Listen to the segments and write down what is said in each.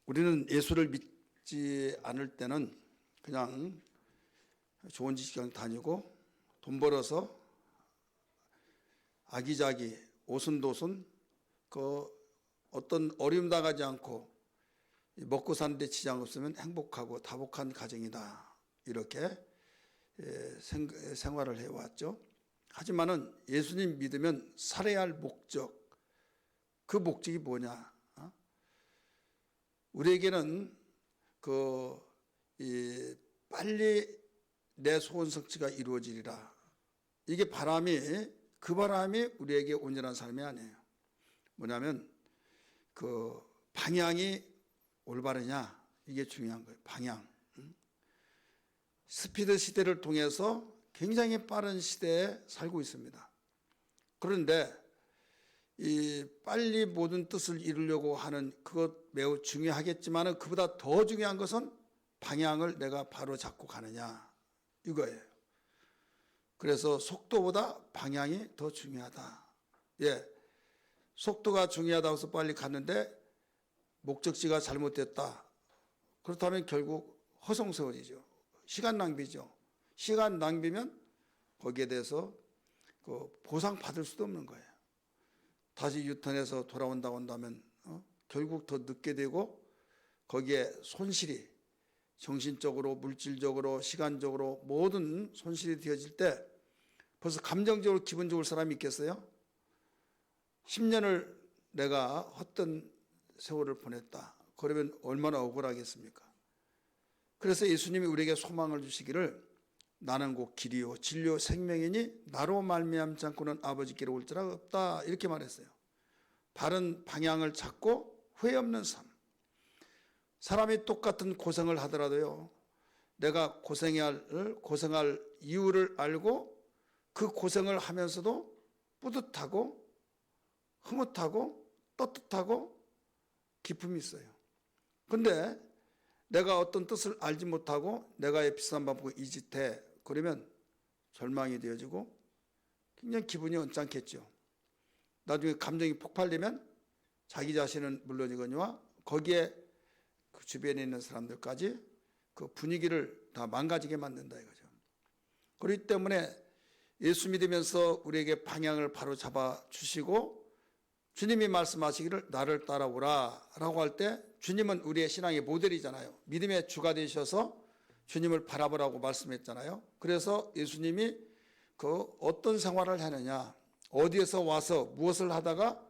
우리는 예수를 믿지 않을 때는 그냥 좋은 직장 다니고 돈 벌어서 아기자기 오순도순 그 어떤 어려움 당하지 않고 먹고 사는데 지장 없으면 행복하고 다복한 가정이다. 이렇게 생활을 해왔죠. 하지만은 예수님 믿으면 살아야 할 목적, 그 목적이 뭐냐? 우리에게는 빨리 내 소원 성취가 이루어지리라. 이게 그 바람이 우리에게 온전한 삶이 아니에요. 뭐냐면 방향이 올바르냐, 이게 중요한 거예요. 방향. 스피드 시대를 통해서 굉장히 빠른 시대에 살고 있습니다. 그런데 빨리 모든 뜻을 이루려고 하는 그것 매우 중요하겠지만 그보다 더 중요한 것은 방향을 내가 바로 잡고 가느냐, 이거예요. 그래서 속도보다 방향이 더 중요하다. 속도가 중요하다고 해서 빨리 갔는데 목적지가 잘못됐다. 그렇다면 결국 허송세월이죠. 시간 낭비죠. 시간 낭비면 거기에 대해서 보상받을 수도 없는 거예요. 다시 유턴해서 돌아온다고 한다면 결국 더 늦게 되고 거기에 손실이 정신적으로, 물질적으로, 시간적으로 모든 손실이 되어질 때 벌써 감정적으로 기분 좋을 사람이 있겠어요? 10년을 내가 헛된 세월을 보냈다. 그러면 얼마나 억울하겠습니까? 그래서 예수님이 우리에게 소망을 주시기를 나는 곧 길이요 진리요 생명이니 나로 말미암지 않고는 아버지께로 올 자가 없다, 이렇게 말했어요. 바른 방향을 찾고 후회 없는 삶. 사람이 똑같은 고생을 하더라도요, 내가 고생할 이유를 알고 그 고생을 하면서도 뿌듯하고 흐뭇하고 떳떳하고 기쁨이 있어요. 근데 내가 어떤 뜻을 알지 못하고 내가 비싼 밥 보고 이짓해, 그러면 절망이 되어지고 굉장히 기분이 언짢겠죠. 나중에 감정이 폭발되면 자기 자신은 물론이거니와 거기에 그 주변에 있는 사람들까지 그 분위기를 다 망가지게 만든다 이거죠. 그렇기 때문에 예수 믿으면서 우리에게 방향을 바로 잡아 주시고 주님이 말씀하시기를 나를 따라오라 라고 할 때 주님은 우리의 신앙의 모델이잖아요. 믿음의 주가 되셔서 주님을 바라보라고 말씀했잖아요. 그래서 예수님이 어떤 생활을 하느냐, 어디에서 와서 무엇을 하다가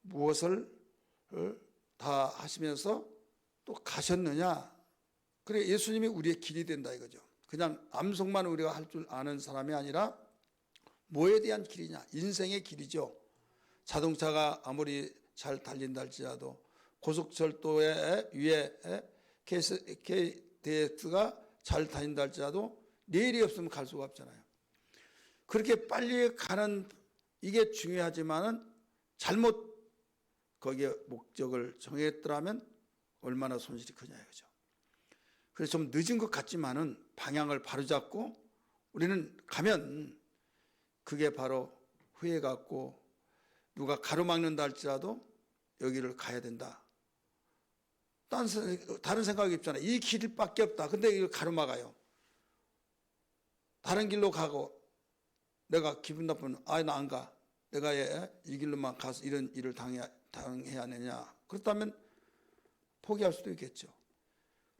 무엇을 다 하시면서 또 가셨느냐. 그래, 예수님이 우리의 길이 된다 이거죠. 그냥 암송만 우리가 할 줄 아는 사람이 아니라 뭐에 대한 길이냐, 인생의 길이죠. 자동차가 아무리 잘 달린다 할지라도 고속철도 위에 KTX가 잘 다닌다 할지라도 레일이 없으면 갈 수가 없잖아요. 그렇게 빨리 가는 이게 중요하지만은 잘못 거기에 목적을 정했더라면 얼마나 손실이 크냐 이거죠. 그래서 좀 늦은 것 같지만은 방향을 바로잡고 우리는 가면 그게 바로 후회 같고, 누가 가로막는다 할지라도 여기를 가야 된다. 다른 생각이 없잖아요. 이 길밖에 없다. 근데 이걸 가로막아요. 다른 길로 가고 내가 기분 나쁘면 나 안 가. 내가 이 길로만 가서 이런 일을 당해야 하느냐. 그렇다면 포기할 수도 있겠죠.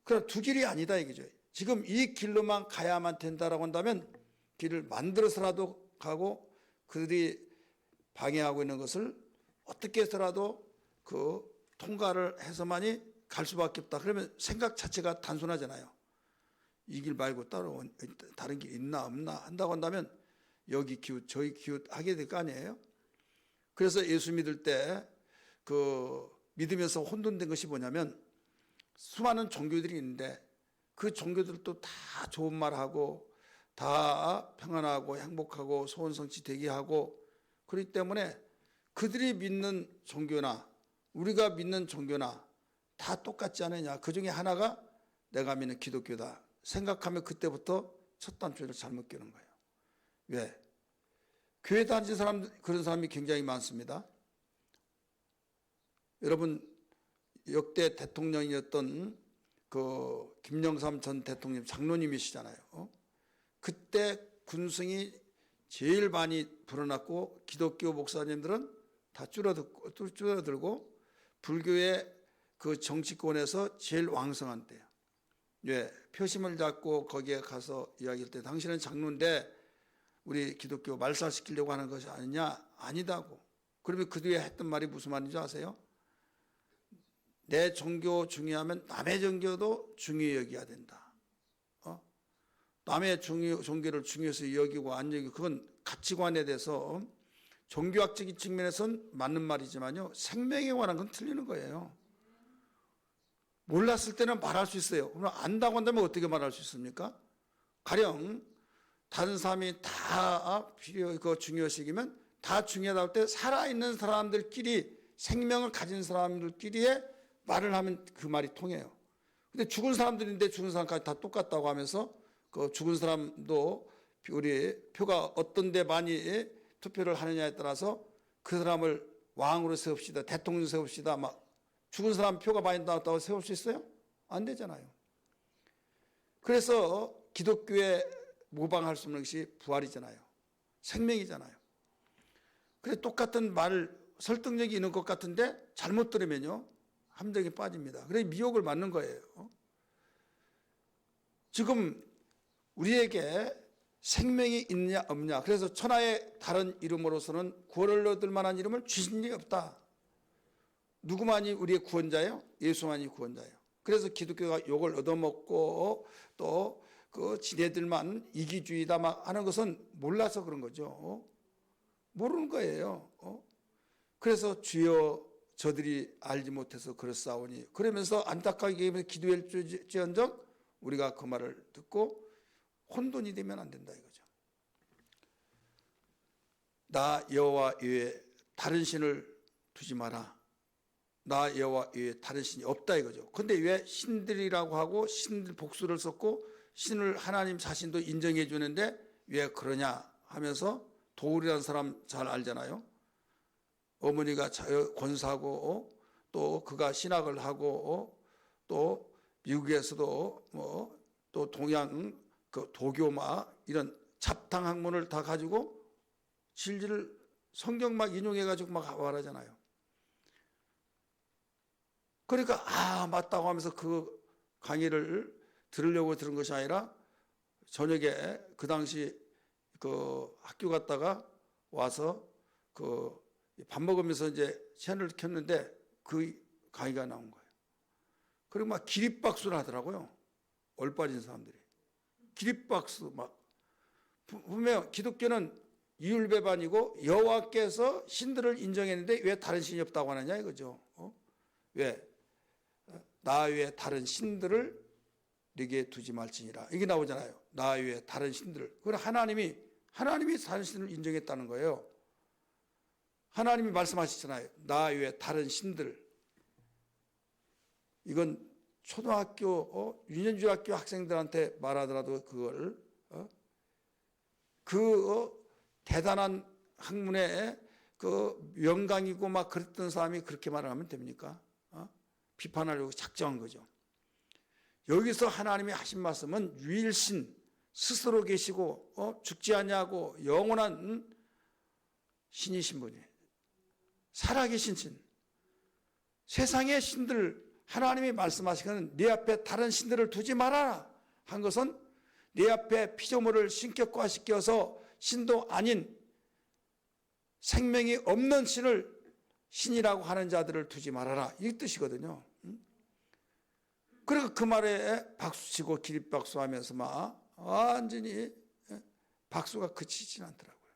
그러나 두 길이 아니다 이거죠. 지금 이 길로만 가야만 된다라고 한다면 길을 만들어서라도 가고 그들이 방해하고 있는 것을 어떻게 해서라도 통과를 해서만이 갈 수밖에 없다. 그러면 생각 자체가 단순하잖아요. 이 길 말고 따로 다른 길 있나 없나 한다고 한다면 여기 기웃 저기 기웃 하게 될 거 아니에요. 그래서 예수 믿을 때 믿으면서 혼돈된 것이 뭐냐면 수많은 종교들이 있는데 그 종교들도 다 좋은 말하고 다 평안하고 행복하고 소원 성취 되게 하고, 그렇기 때문에 그들이 믿는 종교나 우리가 믿는 종교나 다 똑같지 않느냐. 그 중에 하나가 내가 믿는 기독교다 생각하면 그때부터 첫 단추를 잘못 끼는 거예요. 왜? 교회 다니는 사람, 그런 사람이 굉장히 많습니다. 여러분 역대 대통령이었던 그 김영삼 전 대통령 장로님이시잖아요. 그때 군승이 제일 많이 불어났고 기독교 목사님들은 다 줄어들고 불교의 그 정치권에서 제일 왕성한 때예요. 왜? 표심을 잡고 거기에 가서 이야기할 때 당신은 장로인데 우리 기독교 말살시키려고 하는 것이 아니냐? 아니다고. 그러면 그 뒤에 했던 말이 무슨 말인지 아세요? 내 종교 중요하면 남의 종교도 중요히 여겨야 된다. 남의 종교를 중요해서 여기고 안 여기고 그건 가치관에 대해서 종교학적인 측면에서는 맞는 말이지만요. 생명에 관한 건 틀리는 거예요. 몰랐을 때는 말할 수 있어요. 그럼 안다고 한다면 어떻게 말할 수 있습니까? 가령 다른 사람이 다 중요시기면 다 중요하다고 할 때 살아있는 사람들끼리 생명을 가진 사람들끼리의 말을 하면 그 말이 통해요. 근데 죽은 사람들인데 죽은 사람까지 다 똑같다고 하면서 그 죽은 사람도 우리 표가 어떤 데 많이 투표를 하느냐에 따라서 그 사람을 왕으로 세웁시다, 대통령 세웁시다, 막 죽은 사람 표가 많이 나왔다고 세울 수 있어요? 안 되잖아요. 그래서 기독교에 모방할 수 없는 것이 부활이잖아요. 생명이잖아요. 그래서 똑같은 말, 설득력이 있는 것 같은데 잘못 들으면요. 함정에 빠집니다. 그래서 미혹을 맞는 거예요. 지금 우리에게 생명이 있냐 없냐. 그래서 천하의 다른 이름으로서는 구원을 얻을 만한 이름을 주신 일이 없다. 누구만이 우리의 구원자예요? 예수만이 구원자예요. 그래서 기독교가 욕을 얻어먹고 또 그 지네들만 이기주의다 막 하는 것은 몰라서 그런 거죠. 모르는 거예요. 그래서 주여 저들이 알지 못해서 그렇사오니 그러면서 안타깝게 기도할지언정 우리가 그 말을 듣고 혼돈이 되면 안 된다 이거죠. 나 여호와 외에 다른 신을 두지 마라. 나 여호와 외에 다른 신이 없다 이거죠. 근데 왜 신들이라고 하고 신들 복수를 썼고 신을 하나님 자신도 인정해 주는데 왜 그러냐 하면서 도울이라는 사람 잘 알잖아요. 어머니가 권사고 또 그가 신학을 하고 또 미국에서도 뭐 또 동양 그 도교마 이런 잡탕 학문을 다 가지고 진리를 성경 막 인용해 가지고 막 말하잖아요. 그러니까 맞다고 하면서 그 강의를 들으려고 들은 것이 아니라 저녁에 그 당시 그 학교 갔다가 와서 그 밥 먹으면서 이제 채널을 켰는데 그 강의가 나온 거예요. 그리고 막 기립박수를 하더라고요. 얼빠진 사람들이. 기립박수 막. 분명 기독교는 이율배반이고 여호와께서 신들을 인정했는데 왜 다른 신이 없다고 하느냐 이거죠. 왜? 나 외에 다른 신들을 네게 두지 말지니라. 이게 나오잖아요. 나 외에 다른 신들을. 그걸 하나님이 다른 신을 인정했다는 거예요. 하나님이 말씀하시잖아요. 나 외에 다른 신들. 이건 초등학교 유년중학교 학생들한테 말하더라도 그걸 대단한 학문의 그 명강이고 막 그랬던 사람이 그렇게 말을 하면 됩니까? 비판하려고 작정한 거죠. 여기서 하나님이 하신 말씀은 유일신 스스로 계시고 죽지 않냐고 영원한 신이신 분이에요. 살아계신 신. 세상의 신들 하나님이 말씀하시기는 네 앞에 다른 신들을 두지 말아라 한 것은 네 앞에 피조물을 신격화시켜서 신도 아닌 생명이 없는 신을 신이라고 하는 자들을 두지 말아라 이 뜻이거든요. 그리고 그 말에 박수치고 기립박수하면서 막 완전히 박수가 그치진 않더라고요.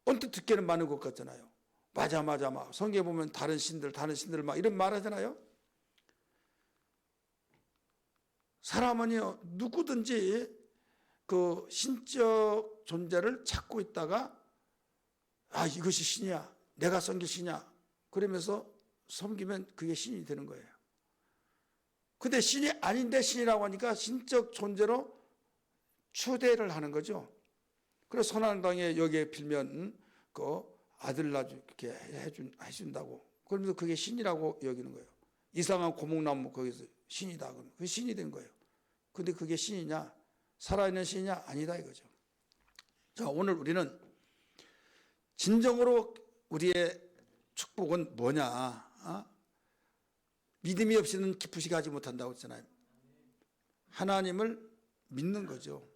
언뜻 듣기는 많은 것 같잖아요. 맞아 막 성경에 보면 다른 신들 막 이런 말 하잖아요. 사람은요 누구든지 그 신적 존재를 찾고 있다가 이것이 신이야 내가 섬길 신이야 그러면서 섬기면 그게 신이 되는 거예요. 근데 신이 아닌데 신이라고 하니까 신적 존재로 추대를 하는 거죠. 그래서 선한당에 여기에 빌면 그 아들 낳게 해준다고 그러면서 그게 신이라고 여기는 거예요. 이상한 고목나무 거기서 신이다 그러면 그 신이 된 거예요. 근데 그게 신이냐? 살아있는 신이냐? 아니다 이거죠. 자, 오늘 우리는 진정으로 우리의 축복은 뭐냐? 믿음이 없이는 깊으시 가지 못한다고 했잖아요. 하나님을 믿는 거죠.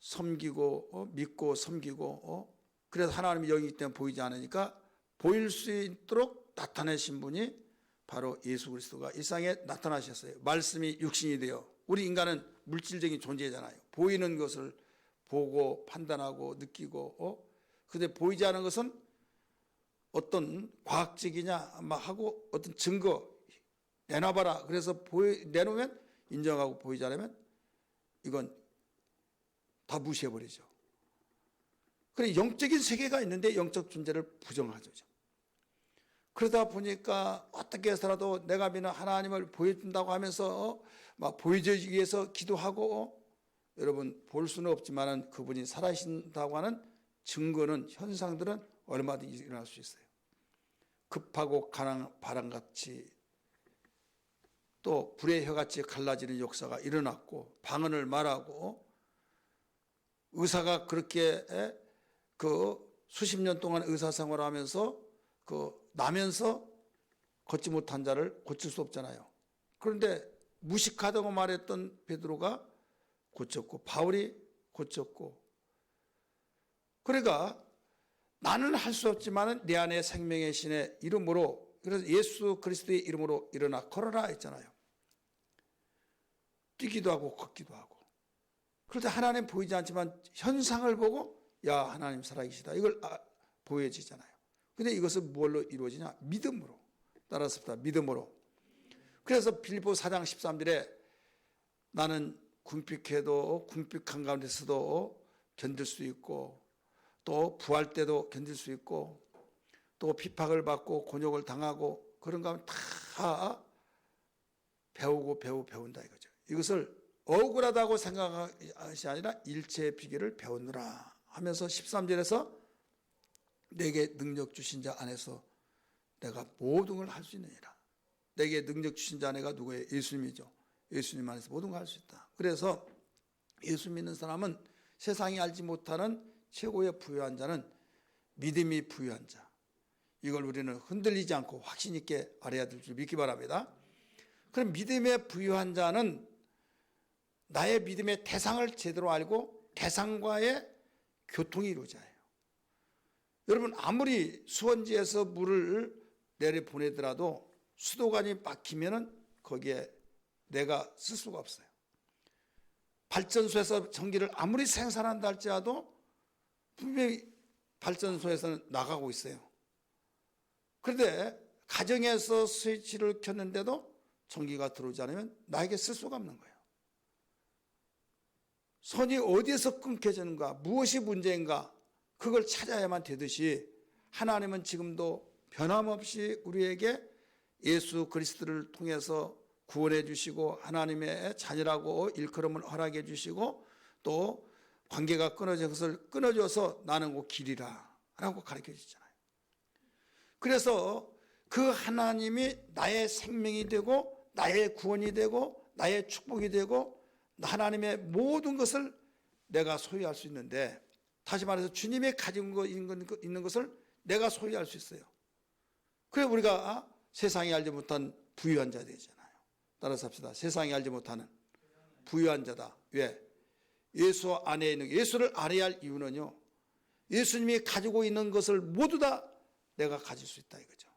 섬기고 믿고 섬기고 그래서 하나님이 여기 때문에 보이지 않으니까 보일 수 있도록 나타내신 분이 바로 예수 그리스도가 일상에 나타나셨어요. 말씀이 육신이 되어. 우리 인간은 물질적인 존재잖아요. 보이는 것을 보고 판단하고 느끼고 근데 보이지 않은 것은 어떤 과학적이냐 막 하고 어떤 증거 내놔봐라. 그래서 내놓으면 인정하고 보이지 않으면 이건 다 무시해버리죠. 그래 영적인 세계가 있는데 영적 존재를 부정하죠. 그러다 보니까 어떻게 해서라도 내가 믿는 하나님을 보여준다고 하면서 막 보여주기 위해서 기도하고 여러분 볼 수는 없지만 그분이 살아계신다고 하는 증거는 현상들은 얼마든지 일어날 수 있어요. 급하고 강한 바람같이 또 불의 혀같이 갈라지는 역사가 일어났고 방언을 말하고 의사가 그렇게 그 수십 년 동안 의사 생활을 하면서 나면서 걷지 못한 자를 고칠 수 없잖아요. 그런데 무식하다고 말했던 베드로가 고쳤고 바울이 고쳤고 그러니까 나는 할 수 없지만 내 안에 생명의 신의 이름으로 그래서 예수 그리스도의 이름으로 일어나 걸어라 했잖아요. 뛰기도 하고 걷기도 하고 그럴 때 하나님 보이지 않지만 현상을 보고 야 하나님 살아계시다 이걸 보여지잖아요. 근데 이것은 뭘로 이루어지냐? 믿음으로. 따라서 믿음으로. 그래서 빌립보 4장 13절에 나는 궁핍해도 궁핍한 가운데서도 견딜 수 있고 또 부할 때도 견딜 수 있고 또 핍박을 받고 곤욕을 당하고 그런 가운데 다 배운다 이거죠. 이것을 억울하다고 생각한 것이 아니라 일체의 비결을 배우느라 하면서 13절에서 내게 능력 주신 자 안에서 내가 모든 걸 할 수 있느니라. 내게 능력 주신 자 안에가 누구예요? 예수님이죠. 예수님 안에서 모든 걸 할 수 있다. 그래서 예수 믿는 사람은 세상이 알지 못하는 최고의 부유한 자는 믿음이 부유한 자. 이걸 우리는 흔들리지 않고 확신 있게 알아야 될 줄 믿기 바랍니다. 그럼 믿음의 부유한 자는 나의 믿음의 대상을 제대로 알고 대상과의 교통이 이루어져요. 여러분 아무리 수원지에서 물을 내려보내더라도 수도관이 막히면 거기에 내가 쓸 수가 없어요. 발전소에서 전기를 아무리 생산한다 할지라도 분명히 발전소에서는 나가고 있어요. 그런데 가정에서 스위치를 켰는데도 전기가 들어오지 않으면 나에게 쓸 수가 없는 거예요. 선이 어디에서 끊겨지는가 무엇이 문제인가 그걸 찾아야만 되듯이 하나님은 지금도 변함없이 우리에게 예수 그리스도를 통해서 구원해 주시고 하나님의 자녀라고 일컬음을 허락해 주시고 또 관계가 끊어진 것을 끊어줘서 나는 곧 길이라 라고 가르쳐 주잖아요. 그래서 그 하나님이 나의 생명이 되고 나의 구원이 되고 나의 축복이 되고 하나님의 모든 것을 내가 소유할 수 있는데 다시 말해서 주님이 가지고 있는 것을 내가 소유할 수 있어요. 그래 우리가 세상이 알지 못한 부유한 자 되잖아요. 따라서 합시다. 세상이 알지 못하는 부유한 자다. 왜? 예수 안에 있는 예수를 알아야 할 이유는요. 예수님이 가지고 있는 것을 모두 다 내가 가질 수 있다 이거죠.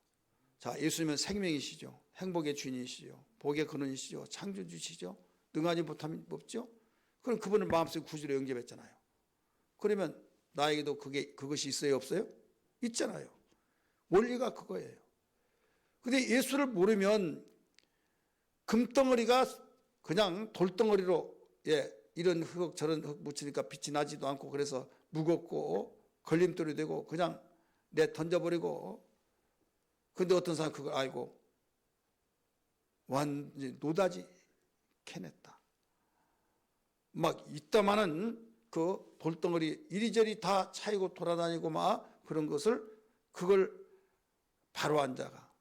자, 예수님은 생명이시죠. 행복의 주인이시죠. 복의 근원이시죠. 창조주시죠. 능하지 못함이 없죠. 그럼 그분을 마음속에 구주로 영접했잖아요. 그러면 나에게도 그것이 있어요, 없어요? 있잖아요. 원리가 그거예요. 근데 예수를 모르면 금덩어리가 그냥 돌덩어리로 이런 흙 저런 흙 묻히니까 빛이 나지도 않고 그래서 무겁고 걸림돌이 되고 그냥 내 던져버리고 근데 어떤 사람은 그걸 알고 완전히 노다지 캐냈다. 막 이따만한 그 돌덩어리 이리저리 다 차이고 돌아다니고 막 그런 것을 그걸 바로 한 자가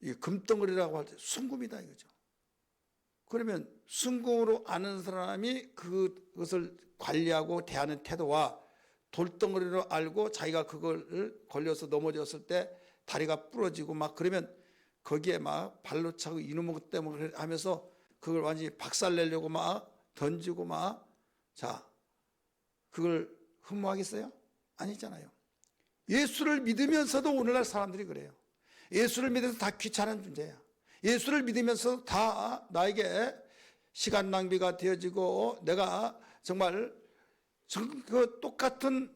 이 금덩어리라고 할 때 순금이다 이거죠. 그러면 순금으로 아는 사람이 그것을 관리하고 대하는 태도와 돌덩어리로 알고 자기가 그걸 걸려서 넘어졌을 때 다리가 부러지고 막 그러면 거기에 막 발로 차고 이놈의 때문에 하면서 그걸 완전히 박살내려고 막 던지고 막 자 그걸 흠모하겠어요? 아니잖아요. 예수를 믿으면서도 오늘날 사람들이 그래요. 예수를 믿어서 다 귀찮은 존재야. 예수를 믿으면서 다 나에게 시간 낭비가 되어지고 내가 정말 그 똑같은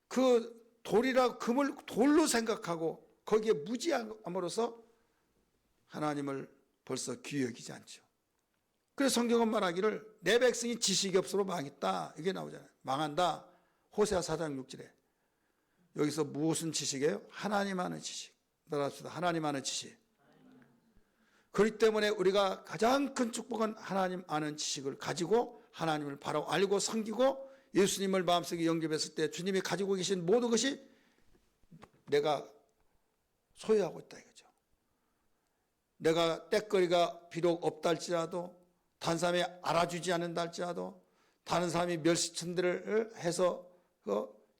그 돌이라 금을 돌로 생각하고 거기에 무지함으로써 하나님을 벌써 귀히 여기지 않죠. 그래서 성경은 말하기를 내 백성이 지식이 없어로 망했다 이게 나오잖아요. 망한다. 호세아 4장 6절에 여기서 무슨 지식이에요? 하나님 아는 지식. 따라합시다. 하나님 아는 지식. 그렇기 때문에 우리가 가장 큰 축복은 하나님 아는 지식을 가지고 하나님을 바로 알고 섬기고 예수님을 마음속에 영접했을 때 주님이 가지고 계신 모든 것이 내가 소유하고 있다 이거죠. 내가 때거리가 비록 없다 할지라도 다른 사람이 알아주지 않는다 할지라도 다른 사람이 멸시천대를 해서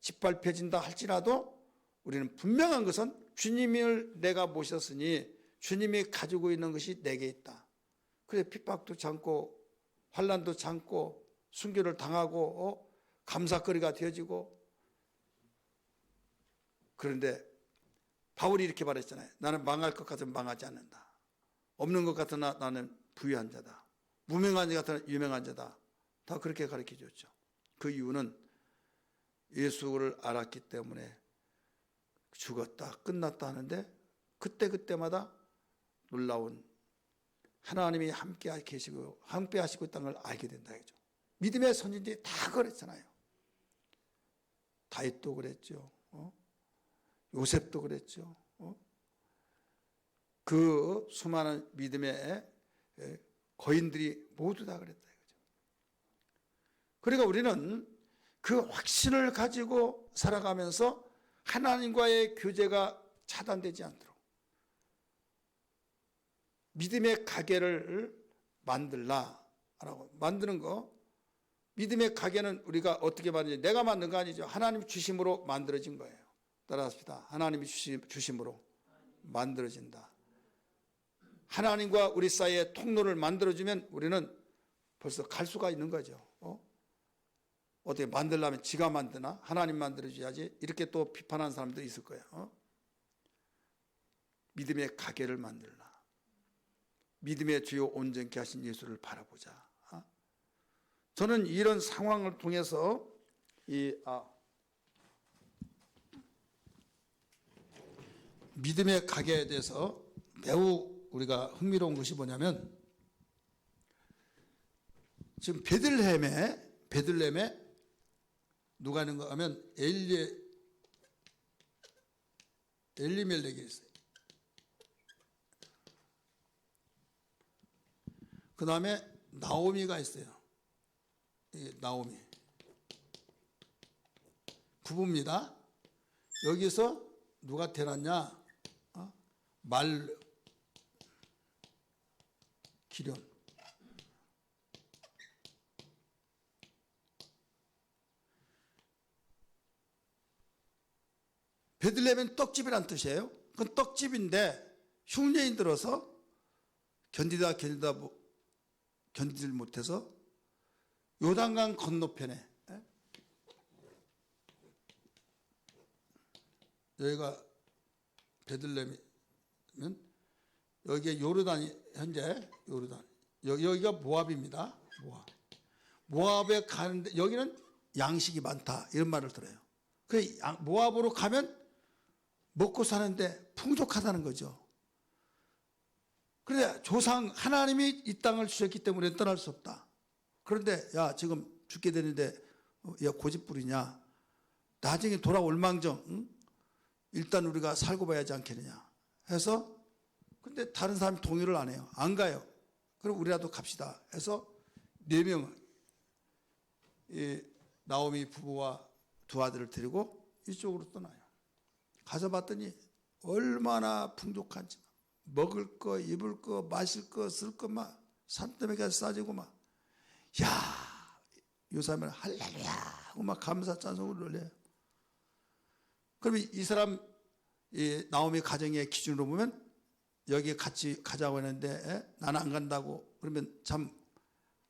짓밟혀진다 할지라도 우리는 분명한 것은 주님을 내가 모셨으니 주님이 가지고 있는 것이 내게 있다. 그래 핍박도 참고 환난도 참고 순교를 당하고 감사거리가 되어지고 그런데 바울이 이렇게 말했잖아요. 나는 망할 것 같으면 망하지 않는다. 없는 것 같으나 나는 부유한 자다. 무명한 자 같으나 유명한 자다. 다 그렇게 가르쳐 줬죠. 그 이유는 예수를 알았기 때문에 죽었다 끝났다 하는데 그때마다 놀라운 하나님이 함께 계시고 함께 하시고 있다는 걸 알게 된다 이거죠. 믿음의 선진들이 다 그랬잖아요. 다윗도 그랬죠. 요셉도 그랬죠. 그 수많은 믿음의 거인들이 모두 다 그랬다 이거죠. 그러니까 우리는 그 확신을 가지고 살아가면서 하나님과의 교제가 차단되지 않도록 믿음의 가게를 만들라라고 만드는 거. 믿음의 가게는 우리가 어떻게 만드냐? 내가 만든 거 아니죠. 하나님 주심으로 만들어진 거예요. 따라합시다. 하나님이 주심으로 만들어진다. 하나님과 우리 사이에 통로를 만들어주면 우리는 벌써 갈 수가 있는 거죠. 어떻게 만들려면 지가 만드나? 하나님 만들어줘야지. 이렇게 또 비판하는 사람도 있을 거예요. 믿음의 가게를 만들라. 믿음의 주요 온전케 하신 예수를 바라보자. 저는 이런 상황을 통해서 믿음의 가게에 대해서 매우 우리가 흥미로운 것이 뭐냐면 지금 베들레헴에 누가 있는가 하면 엘리멜렉이 있어요. 그 다음에 나오미가 있어요. 나오미 부부입니다. 여기서 누가 태어났냐? 기련. 베들레헴은 떡집이란 뜻이에요. 그건 떡집인데 흉년이 들어서 견디질 못해서 요단강 건너편에 여기가 베들레헴이면 여기에 요르단이 현재 요르단 여기가 모압입니다. 모압에 가는데 여기는 양식이 많다 이런 말을 들어요. 그 모압으로 가면 먹고 사는데 풍족하다는 거죠. 그런데 조상 하나님이 이 땅을 주셨기 때문에 떠날 수 없다. 그런데 야 지금 죽게 되는데 야 고집부리냐? 나중에 돌아올 망정 응? 일단 우리가 살고 봐야지 않겠느냐 해서 근데 다른 사람이 동의를 안 해요. 안 가요. 그럼 우리라도 갑시다 해서 4명 나오미 부부와 2 아들을 데리고 이쪽으로 떠나요. 가서 봤더니 얼마나 풍족한지 먹을 거, 입을 거, 마실 거, 쓸 거 막 산더미까지 싸지고 막, 야, 요사람은 할렐루야 하고 막 감사 찬송을 올려요. 그러면 이 사람, 이 나오미 가정의 기준으로 보면 여기 같이 가자고 했는데 나는 안 간다고 그러면 참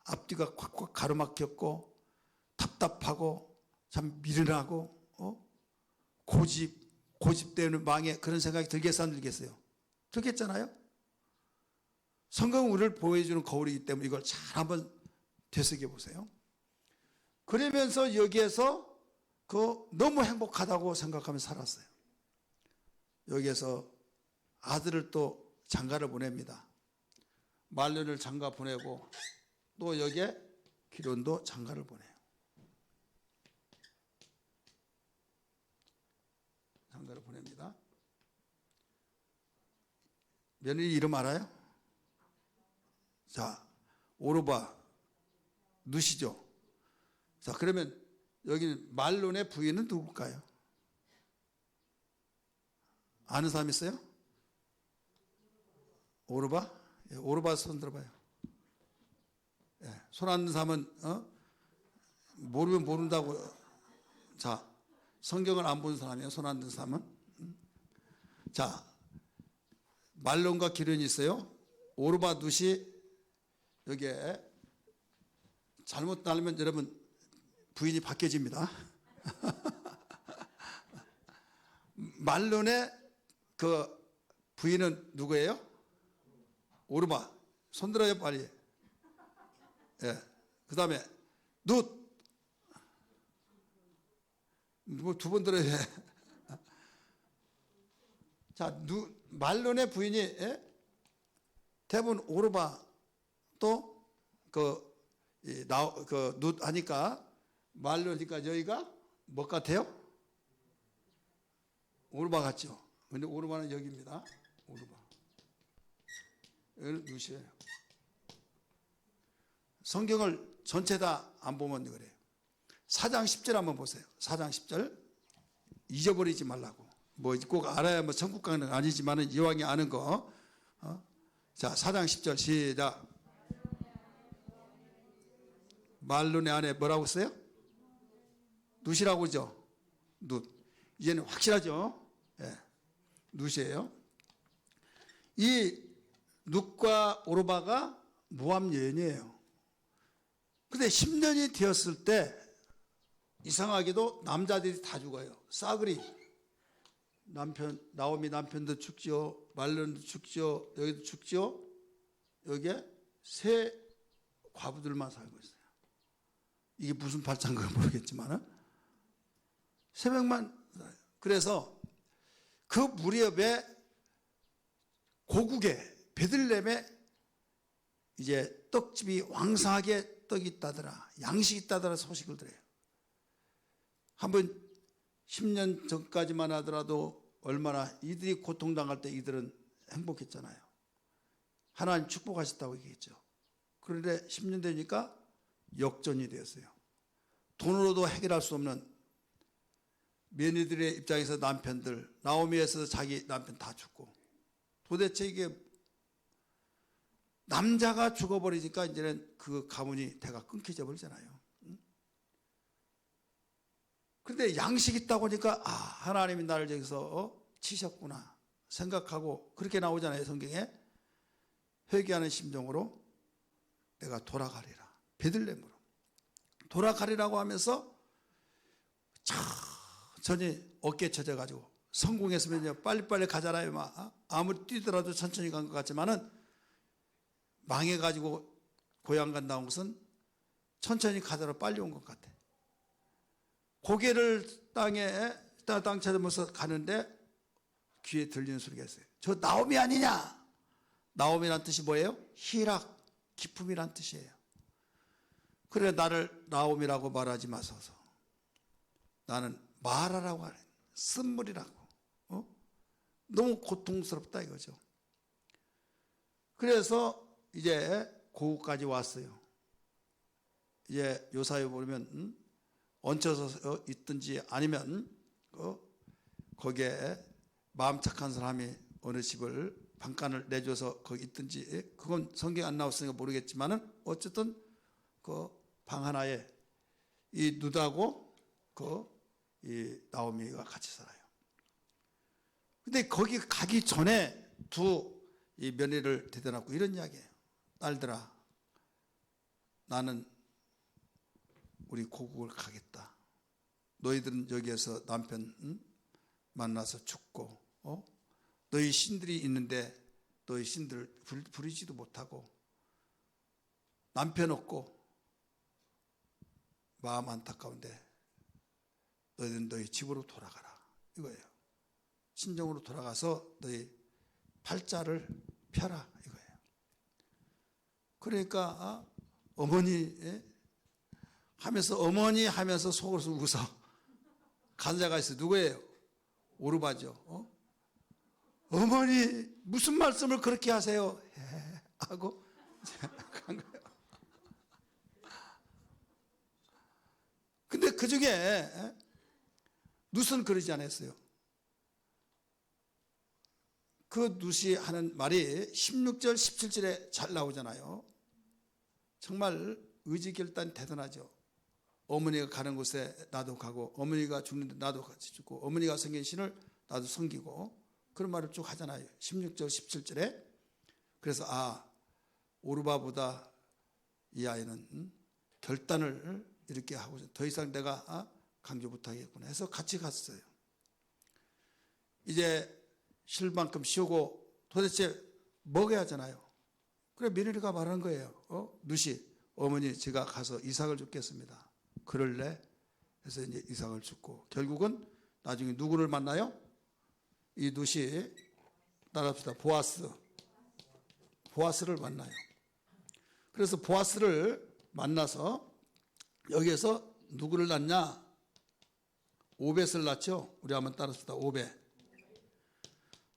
앞뒤가 콱콱 가로막혔고 답답하고 참 미련하고 고집되는 망에 그런 생각이 들겠어 안 들겠어요? 들겠잖아요. 성경은 우리를 보여주는 거울이기 때문에 이걸 잘 한번 되새겨 보세요. 그러면서 여기에서 너무 행복하다고 생각하면서 살았어요. 여기에서 아들을 또 장가를 보냅니다. 말년을 장가 보내고 또 여기에 기론도 장가를 보내요. 장가를 보냅니다. 며느리 이름 알아요? 자, 오르바 누시죠. 자, 그러면 여기는 말론의 부인은 누굴까요? 아는 사람 있어요? 오르바? 예, 오르바 손 들어봐요. 예, 손 안 든 사람은 모르면 모른다고. 자, 성경을 안 본 사람이에요. 손 안 든 사람은. 자, 말론과 기련이 있어요. 오르바 룻이 여기에 잘못 날면 여러분 부인이 바뀌어집니다. 말론의 그 부인은 누구예요? 오르바. 손들어요 빨리. 예. 그 다음에 룻. 뭐 두 번 들어야 해. 자, 말론의 부인이 대부분 오르바 또 룻 하니까 말론이니까 여기가 뭐 같아요? 오르바 같죠? 근데 오르바는 여기입니다. 오르바. 여기는 룻이에요. 성경을 전체 다 안 보면 그래요. 4장 10절 한번 보세요. 4장 10절. 잊어버리지 말라고. 뭐 꼭 알아야 뭐 천국 가는 건 아니지만은 이왕에 아는 거. 자, 4장 10절 시작. 말론의 아내 뭐라고 써요? 룻이라고 그러죠? 룻. 이제는 확실하죠? 예. 룻이에요. 이 룻과 오르바가 모함 여인이에요. 근데 10년이 되었을 때 이상하게도 남자들이 다 죽어요. 싸그리. 나오미 남편도 죽죠. 말론도 죽죠. 여기도 죽죠. 여기에 세 과부들만 살고 있어요. 이게 무슨 발상인가 모르겠지만 세 명만. 그래서 그 무렵에 고국에 베들레헴에 이제 떡집이 왕성하게 떡이 있다더라, 양식이 있다더라 소식을 들어요. 한번 10년 전까지만 하더라도 얼마나 이들이 고통당할 때 이들은 행복했잖아요. 하나님 축복하셨다고 얘기했죠. 그런데 10년 되니까 역전이 되었어요. 돈으로도 해결할 수 없는 며느리들의 입장에서 남편들, 나오미에서 자기 남편 다 죽고, 도대체 이게 남자가 죽어버리니까 이제는 그 가문이 대가 끊겨져 버리잖아요. 그런데 양식 있다고 하니까 하나님이 나를 여기서 치셨구나 생각하고 그렇게 나오잖아요. 성경에. 회개하는 심정으로 내가 돌아가리라. 베들레헴으로 돌아가리라고 하면서 천천히 어깨 쳐져가지고, 성공했으면 빨리빨리 가잖아요. 아무리 뛰더라도 천천히 간 것 같지만은 망해가지고 고향 간다는 것은 천천히 가더라도 빨리 온 것 같아. 고개를 땅 찾으면서 가는데 귀에 들리는 소리가 있어요. 저 나오미 아니냐? 나오미란 뜻이 뭐예요? 희락, 기쁨이란 뜻이에요. 그래, 나를 나오미라고 말하지 마소서. 나는 마라라고 하래. 쓴물이라고. 너무 고통스럽다 이거죠. 그래서 이제 고국까지 왔어요. 이제 요사에 보면 얹혀서 있든지 아니면 거기에 마음 착한 사람이 어느 집을 방간을 내줘서 거기 있든지, 그건 성경 안 나왔으니까 모르겠지만은 어쨌든 그 방 하나에 이 룻하고 이 나오미가 같이 살아요. 근데 거기 가기 전에 이 며느리를 대대놓고 이런 이야기예요. 딸들아, 나는 우리 고국을 가겠다. 너희들은 여기에서 남편 만나서 죽고, 너희 신들이 있는데 너희 신들을 부리지도 못하고 남편 없고 마음 안타까운데 너희들은 너희 집으로 돌아가라, 이거예요. 친정으로 돌아가서 너희 팔자를 펴라, 이거예요. 그러니까 어머니 하면서, 어머니 하면서 속으로 웃어. 간자가 있어. 누구예요? 오르바죠. 어머니 무슨 말씀을 그렇게 하세요? 하고 간 거예요. 근데 그 중에 룻은 그러지 않았어요. 그 룻이 하는 말이 16절 17절에 잘 나오잖아요. 정말 의지결단 대단하죠. 어머니가 가는 곳에 나도 가고, 어머니가 죽는데 나도 같이 죽고, 어머니가 섬긴 신을 나도 섬기고, 그런 말을 쭉 하잖아요. 16절 17절에. 그래서 오르바보다 이 아이는 결단을 이렇게 하고 더 이상 내가 강조 못하겠구나 해서 같이 갔어요. 이제 쉴 만큼 쉬고 도대체 먹어야 하잖아요. 그래 며느리가 말하는 거예요. 룻이, 어머니 제가 가서 이삭을 줍겠습니다. 그럴래? 해서 이제 이삭을 줍고, 결국은 나중에 누구를 만나요? 이 룻이, 따라합시다, 보아스를 만나요. 그래서 보아스를 만나서 여기에서 누구를 낳냐? 오벳을 낳죠. 우리 한번 따라합시다. 오벳.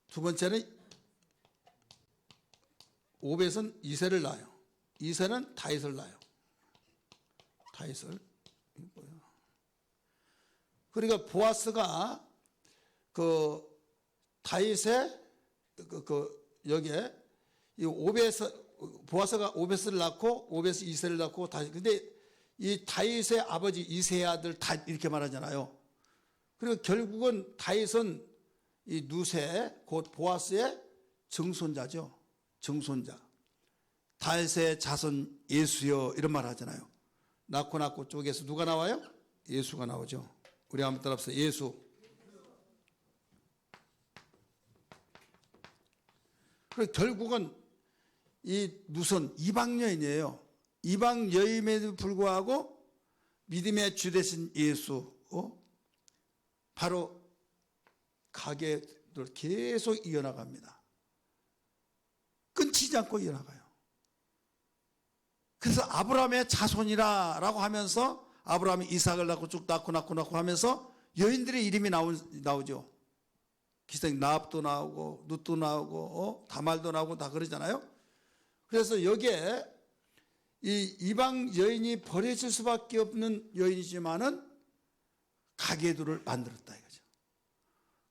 두 번째는 오벳은 이새를 낳아요. 이새는 다윗을 낳아요. 다윗을. 그러니까 보아스가 그 다윗의 여기에 이 보아스가 오벳을 낳고, 오벳이 이새를 낳고, 다윗. 근데 이 다윗의 아버지 이새의 아들 다 이렇게 말하잖아요. 그리고 결국은 다윗은 이 룻의, 곧 보아스의 증손자죠. 증손자. 다윗의 자손 예수여, 이런 말 하잖아요. 낳고 쪽에서 누가 나와요? 예수가 나오죠. 우리 한번 따라합시다. 예수. 그리고 결국은 이 룻은 이방 여인이에요. 이방 여인에도 불구하고 믿음의 주 되신 예수, 바로 가계를 계속 이어나갑니다. 끊기지 않고 이어나가요. 그래서 아브라함의 자손이라고 하면서 아브라함이 이삭을 낳고 쭉 낳고 하면서 여인들의 이름이 나오죠. 기생 나합도 나오고 룻도 나오고 다말도 나오고 다 그러잖아요. 그래서 여기에 이 이방 여인이 버려질 수밖에 없는 여인이지만은 가계도를 만들었다 이거죠.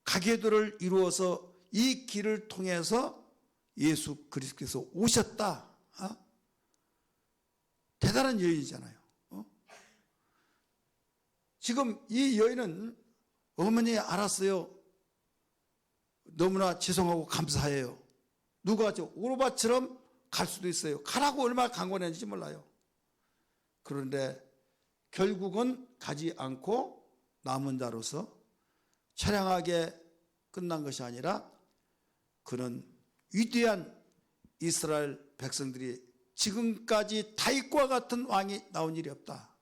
가계도를 이루어서 이 길을 통해서 예수 그리스도께서 오셨다. 대단한 여인이잖아요. 지금 이 여인은 어머니 알았어요. 너무나 죄송하고 감사해요. 누가 오르바처럼 갈 수도 있어요. 가라고 얼마나 강권했는지 몰라요. 그런데 결국은 가지 않고 남은 자로서 처량하게 끝난 것이 아니라 그는 위대한 이스라엘 백성들이 지금까지 다윗과 같은 왕이 나온 일이 없다.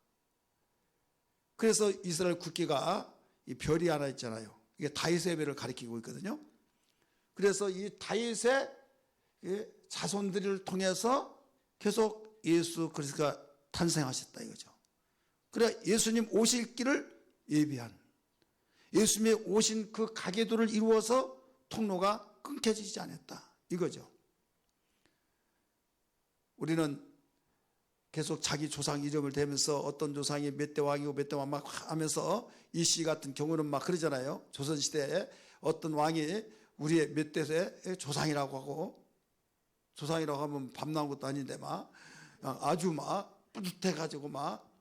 그래서 이스라엘 국기가 이 별이 하나 있잖아요. 이게 다윗의 별을 가리키고 있거든요. 그래서 이 다윗의 자손들을 통해서 계속 예수 그리스도가 탄생하셨다 이거죠. 그래 예수님 오실 길을 예비한, 예수님이 오신 그 가계도를 이루어서 통로가 끊겨지지 않았다 이거죠. 우리는 계속 자기 조상 이름을 대면서 어떤 조상이 몇 대 왕이고 몇 대 왕 막 하면서 이씨 같은 경우는 막 그러잖아요. 조선시대에 어떤 왕이 우리의 몇 대의 조상이라고 하고, 조상이라고 하면 밥 나온 것도 아닌데 막 아주 막 뿌듯해가지고 막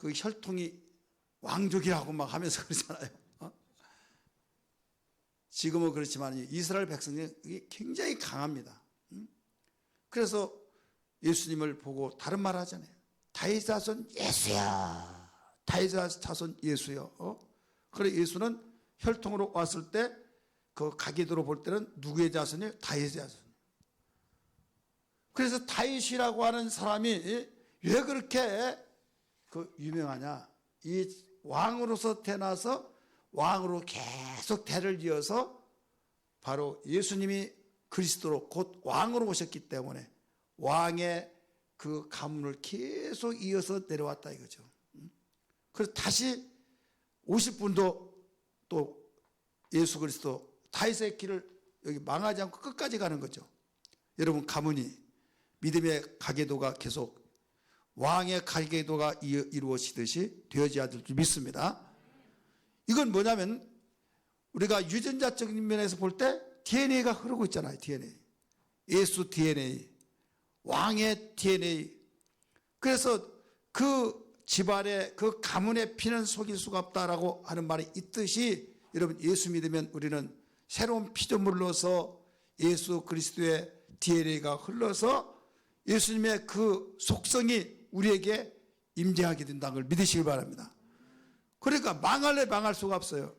그 혈통이 왕족이라고 막 하면서 그러잖아요. 지금은 그렇지만 이스라엘 백성이 굉장히 강합니다. 그래서 예수님을 보고 다른 말 하잖아요. 다윗 자손 예수야. 다윗 자손 예수요. 그래 예수는 혈통으로 왔을 때 그 가계도로 볼 때는 누구의 자손이에요? 다윗의 자손. 그래서 다윗이라고 하는 사람이 왜 그렇게 그 유명하냐? 이 왕으로서 태어나서 왕으로 계속 대를 이어서 바로 예수님이 그리스도로 곧 왕으로 오셨기 때문에 왕의 그 가문을 계속 이어서 내려왔다 이거죠. 그래서 다시 오실 분도 또 예수 그리스도 다윗의 길을 여기 망하지 않고 끝까지 가는 거죠. 여러분 가문이 믿음의 가계도가 계속 왕의 가계도가 이루어지듯이 되어져야 될 줄 믿습니다. 이건 뭐냐면 우리가 유전자적인 면에서 볼 때 DNA가 흐르고 있잖아요. DNA. 예수 DNA, 왕의 DNA. 그래서 그 집안의 그 가문의 피는 속일 수가 없다라고 하는 말이 있듯이 여러분 예수 믿으면 우리는 새로운 피조물로서 예수 그리스도의 DNA가 흘러서 예수님의 그 속성이 우리에게 임재하게 된다는 걸 믿으시길 바랍니다. 그러니까 망할래 망할 수가 없어요.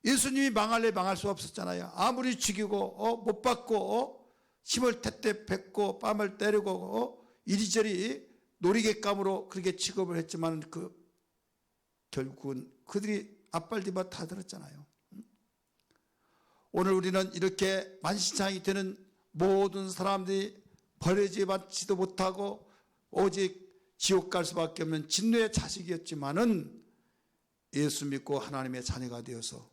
예수님이 망할래 망할 수가 없었잖아요. 아무리 죽이고 못 받고 힘을 태때 뱉고 뺨을 때리고 이리저리 놀이객감으로 그렇게 취급을 했지만 그 결국은 그들이 앞발디바 다 들었잖아요. 오늘 우리는 이렇게 만신창이 되는 모든 사람들이 버려지 받지도 못하고 오직 지옥 갈 수밖에 없는 진노의 자식이었지만은 예수 믿고 하나님의 자녀가 되어서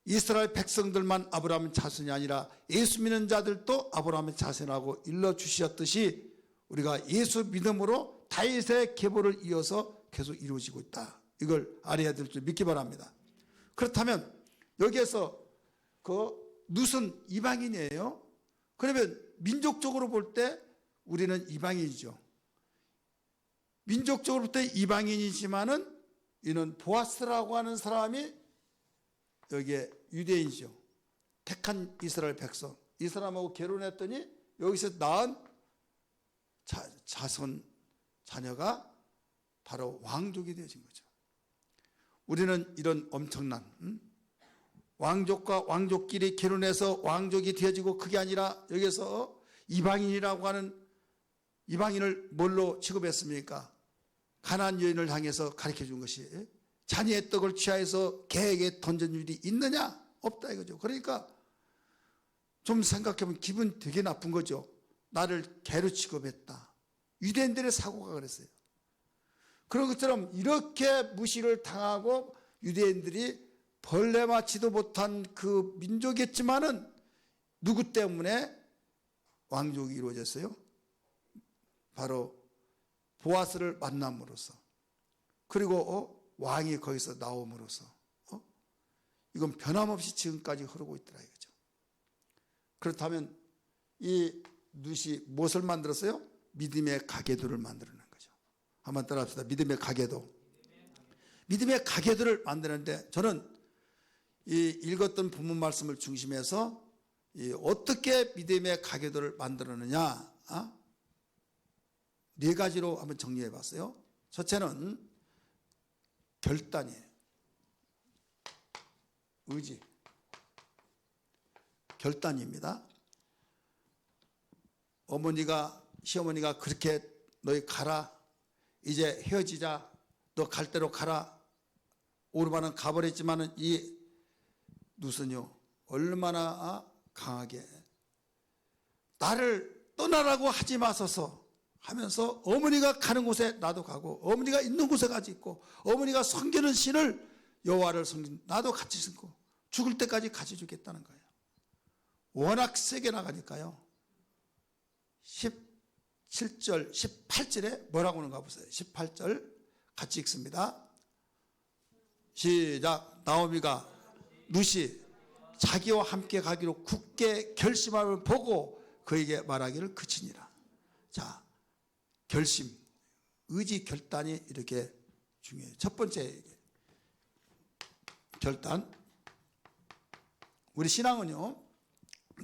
이스라엘 백성들만 아브라함의 자손이 아니라 예수 믿는 자들도 아브라함의 자손이라고 일러주셨듯이 우리가 예수 믿음으로 다윗의 계보를 이어서 계속 이루어지고 있다. 이걸 알아야 될 줄 믿기 바랍니다. 그렇다면 여기에서 그 룻은 이방인이에요. 그러면 민족적으로 볼 때 우리는 이방인이죠. 민족적으로 볼 때 이방인이지만은 이는 보아스라고 하는 사람이 여기에 유대인이죠. 택한 이스라엘 백성. 이 사람하고 결혼했더니 여기서 낳은 자손 자녀가 바로 왕족이 되어진 거죠. 우리는 이런 엄청난 왕족과 왕족끼리 결혼해서 왕족이 되어지고 그게 아니라 여기서 이방인이라고 하는 이방인을 뭘로 취급했습니까? 가나안 여인을 향해서 가르쳐 준 것이 자녀의 떡을 취하여서 개에게 던진 일이 있느냐? 없다 이거죠. 그러니까 좀 생각해보면 기분 되게 나쁜 거죠. 나를 개로 취급했다. 유대인들의 사고가 그랬어요. 그런 것처럼 이렇게 무시를 당하고 유대인들이 벌레 맞지도 못한 그 민족이었지만은 누구 때문에 왕족이 이루어졌어요? 바로 보아스를 만남으로써 그리고 왕이 거기서 나옴으로써 이건 변함없이 지금까지 흐르고 있더라 이거죠. 그렇다면 이 룻이 무엇을 만들었어요? 믿음의 가계도를 만드는 거죠. 한번 따라합시다. 믿음의 가계도. 믿음의 가계도를 만드는데 저는 이 읽었던 본문 말씀을 중심해서 어떻게 믿음의 가계도를 만들었느냐 네 가지로 한번 정리해 봤어요. 첫째는 결단이에요. 의지. 결단입니다. 어머니가 시어머니가 그렇게 너희 가라. 이제 헤어지자. 너 갈 대로 가라. 오르반은 가버렸지만은 이 룻은요 얼마나 강하게 나를 떠나라고 하지 마소서 하면서 어머니가 가는 곳에 나도 가고 어머니가 있는 곳에 같이 있고 어머니가 섬기는 신을 여호와를 섬긴 나도 같이 섬고 죽을 때까지 같이 죽겠다는 거예요. 워낙 세게 나가니까요. 17절 18절에 뭐라고 하는가 보세요. 18절 같이 읽습니다. 시작. 나오미가 룻이 자기와 함께 가기로 굳게 결심함을 보고 그에게 말하기를 그치니라. 자, 결심, 의지, 결단이 이렇게 중요해요. 첫 번째 결단. 우리 신앙은요,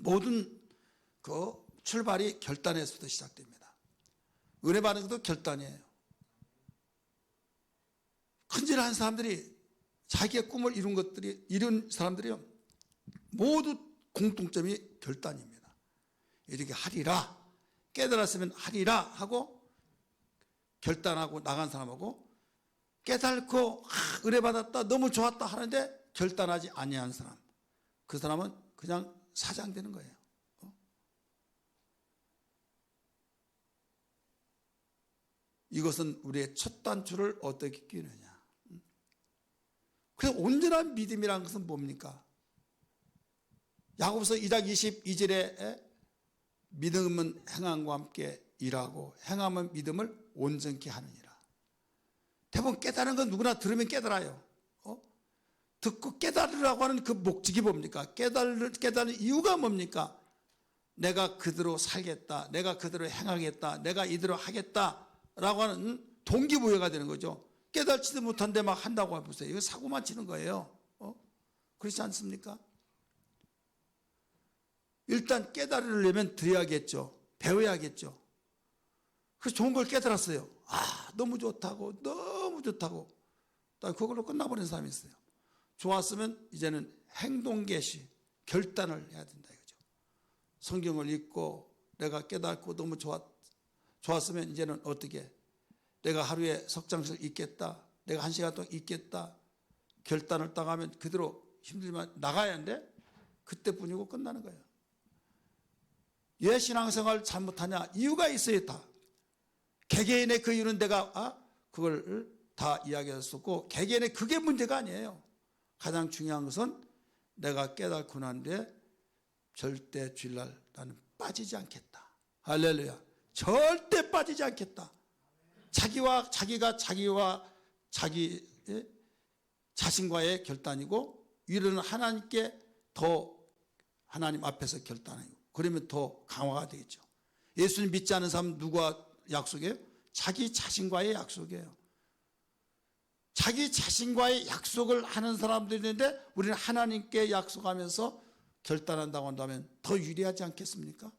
모든 그 출발이 결단에서부터 시작됩니다. 은혜 받는 것도 결단이에요. 큰절한 사람들이, 자기의 꿈을 이룬 사람들이요, 모두 공통점이 결단입니다. 이렇게 하리라, 깨달았으면 하리라 하고 결단하고 나간 사람하고, 깨달고 은혜 받았다, 너무 좋았다 하는데 결단하지 아니한 사람, 그 사람은 그냥 사장되는 거예요. 이것은 우리의 첫 단추를 어떻게 끼느냐. 그래서 온전한 믿음이라는 것은 뭡니까? 야고보서 2장 22절에 믿음은 행함과 함께 일하고 행함은 믿음을 온전케 하느니라. 대부분 깨달은 건 누구나 들으면 깨달아요. 듣고 깨달으라고 하는 그 목적이 뭡니까? 깨달은 이유가 뭡니까? 내가 그대로 살겠다, 내가 그대로 행하겠다, 내가 이대로 하겠다라고 하는 동기부여가 되는 거죠. 깨달지도 못한데 막 한다고 해보세요. 이거 사고만 치는 거예요. 그렇지 않습니까? 일단 깨달으려면 드려야겠죠. 배워야겠죠. 그래서 좋은 걸 깨달았어요. 너무 좋다고, 너무 좋다고. 그걸로 끝나버린 사람이 있어요. 좋았으면 이제는 행동 개시, 결단을 해야 된다 이거죠. 성경을 읽고 내가 깨닫고 너무 좋았으면 이제는 어떻게, 내가 하루에 석장실 있겠다, 내가 1시간 동안 있겠다, 결단을 딱 하면 그대로 힘들지만 나가야 하는데 그때뿐이고 끝나는 거예요. 왜 신앙생활 잘못하냐? 이유가 있어야 다. 개개인의 그 이유는 내가 그걸 다 이야기할 수 없고, 개개인의 그게 문제가 아니에요. 가장 중요한 것은 내가 깨닫고 난 뒤에 절대 주일날 나는 빠지지 않겠다. 할렐루야. 절대 빠지지 않겠다. 자기가 자기 자신과의 결단이고, 위로는 하나님께 더, 하나님 앞에서 결단하고, 그러면 더 강화가 되겠죠. 예수님 믿지 않은 사람은 누구와 약속이에요? 자기 자신과의 약속이에요. 자기 자신과의 약속을 하는 사람들이 있는데, 우리는 하나님께 약속하면서 결단한다고 한다면 더 유리하지 않겠습니까?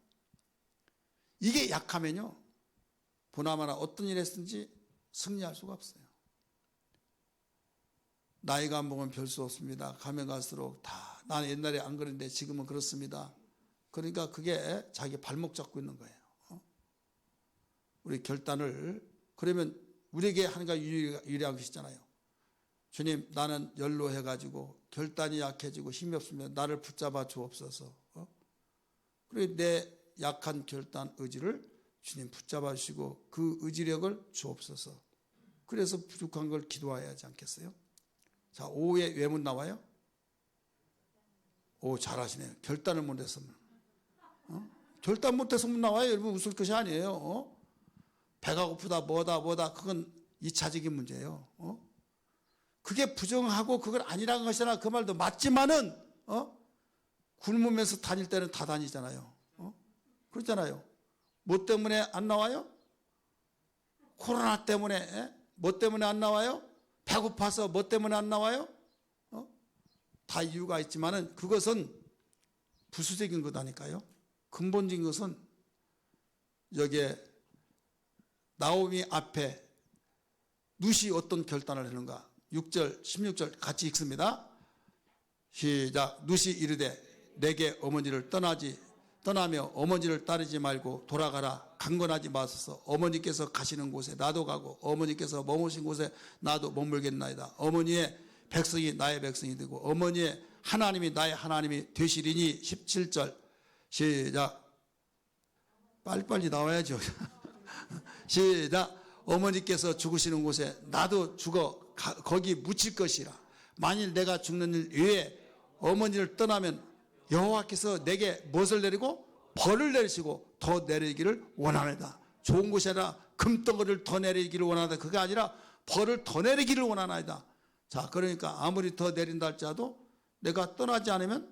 이게 약하면요, 보나마나 어떤 일 했든지 승리할 수가 없어요. 나이가 먹으면 별 수 없습니다. 가면 갈수록 다, 나는 옛날에 안 그랬는데 지금은 그렇습니다. 그러니까 그게 자기 발목 잡고 있는 거예요. 우리 결단을, 그러면 우리에게 하나가 유리한 것이잖아요. 주님, 나는 연로해가지고 결단이 약해지고 힘이 없으면 나를 붙잡아 주옵소서. 그리고 내 약한 결단 의지를 주님 붙잡아 주시고 그 의지력을 주옵소서. 그래서 부족한 걸 기도해야 하지 않겠어요? 자, 5의 외문 나와요? 오, 잘하시네요. 결단을 못해서면. 결단 못해서면 나와요. 여러분, 웃을 것이 아니에요. 배가 고프다, 뭐다, 그건 2차적인 문제예요. 그게 부정하고 그건 아니라는 것이나 그 말도 맞지만은, 굶으면서 다닐 때는 다 다니잖아요. 그렇잖아요. 뭐 때문에 안 나와요? 코로나 때문에. 뭐 때문에 안 나와요? 배고파서. 뭐 때문에 안 나와요? 다 이유가 있지만은 그것은 부수적인 거다니까요. 근본적인 것은 여기에 나오미 앞에 룻이 어떤 결단을 하는가? 6절, 16절 같이 읽습니다. 시작. 룻이 이르되 내게 어머니를 떠나며 어머니를 따르지 말고 돌아가라. 강건하지 마소서. 어머니께서 가시는 곳에 나도 가고 어머니께서 머무신 곳에 나도 머물겠나이다. 어머니의 백성이 나의 백성이 되고 어머니의 하나님이 나의 하나님이 되시리니. 17절 시작. 빨리빨리 나와야죠. 시작. 어머니께서 죽으시는 곳에 나도 죽어 거기 묻힐 것이라. 만일 내가 죽는 일 외에 어머니를 떠나면 여호와께서 내게 무엇을 내리고? 벌을 내리시고 더 내리기를 원하나이다. 좋은 곳이 아니라 금덩어리를 더 내리기를 원하다. 그게 아니라 벌을 더 내리기를 원하나이다. 자, 그러니까 아무리 더 내린다 할지라도 내가 떠나지 않으면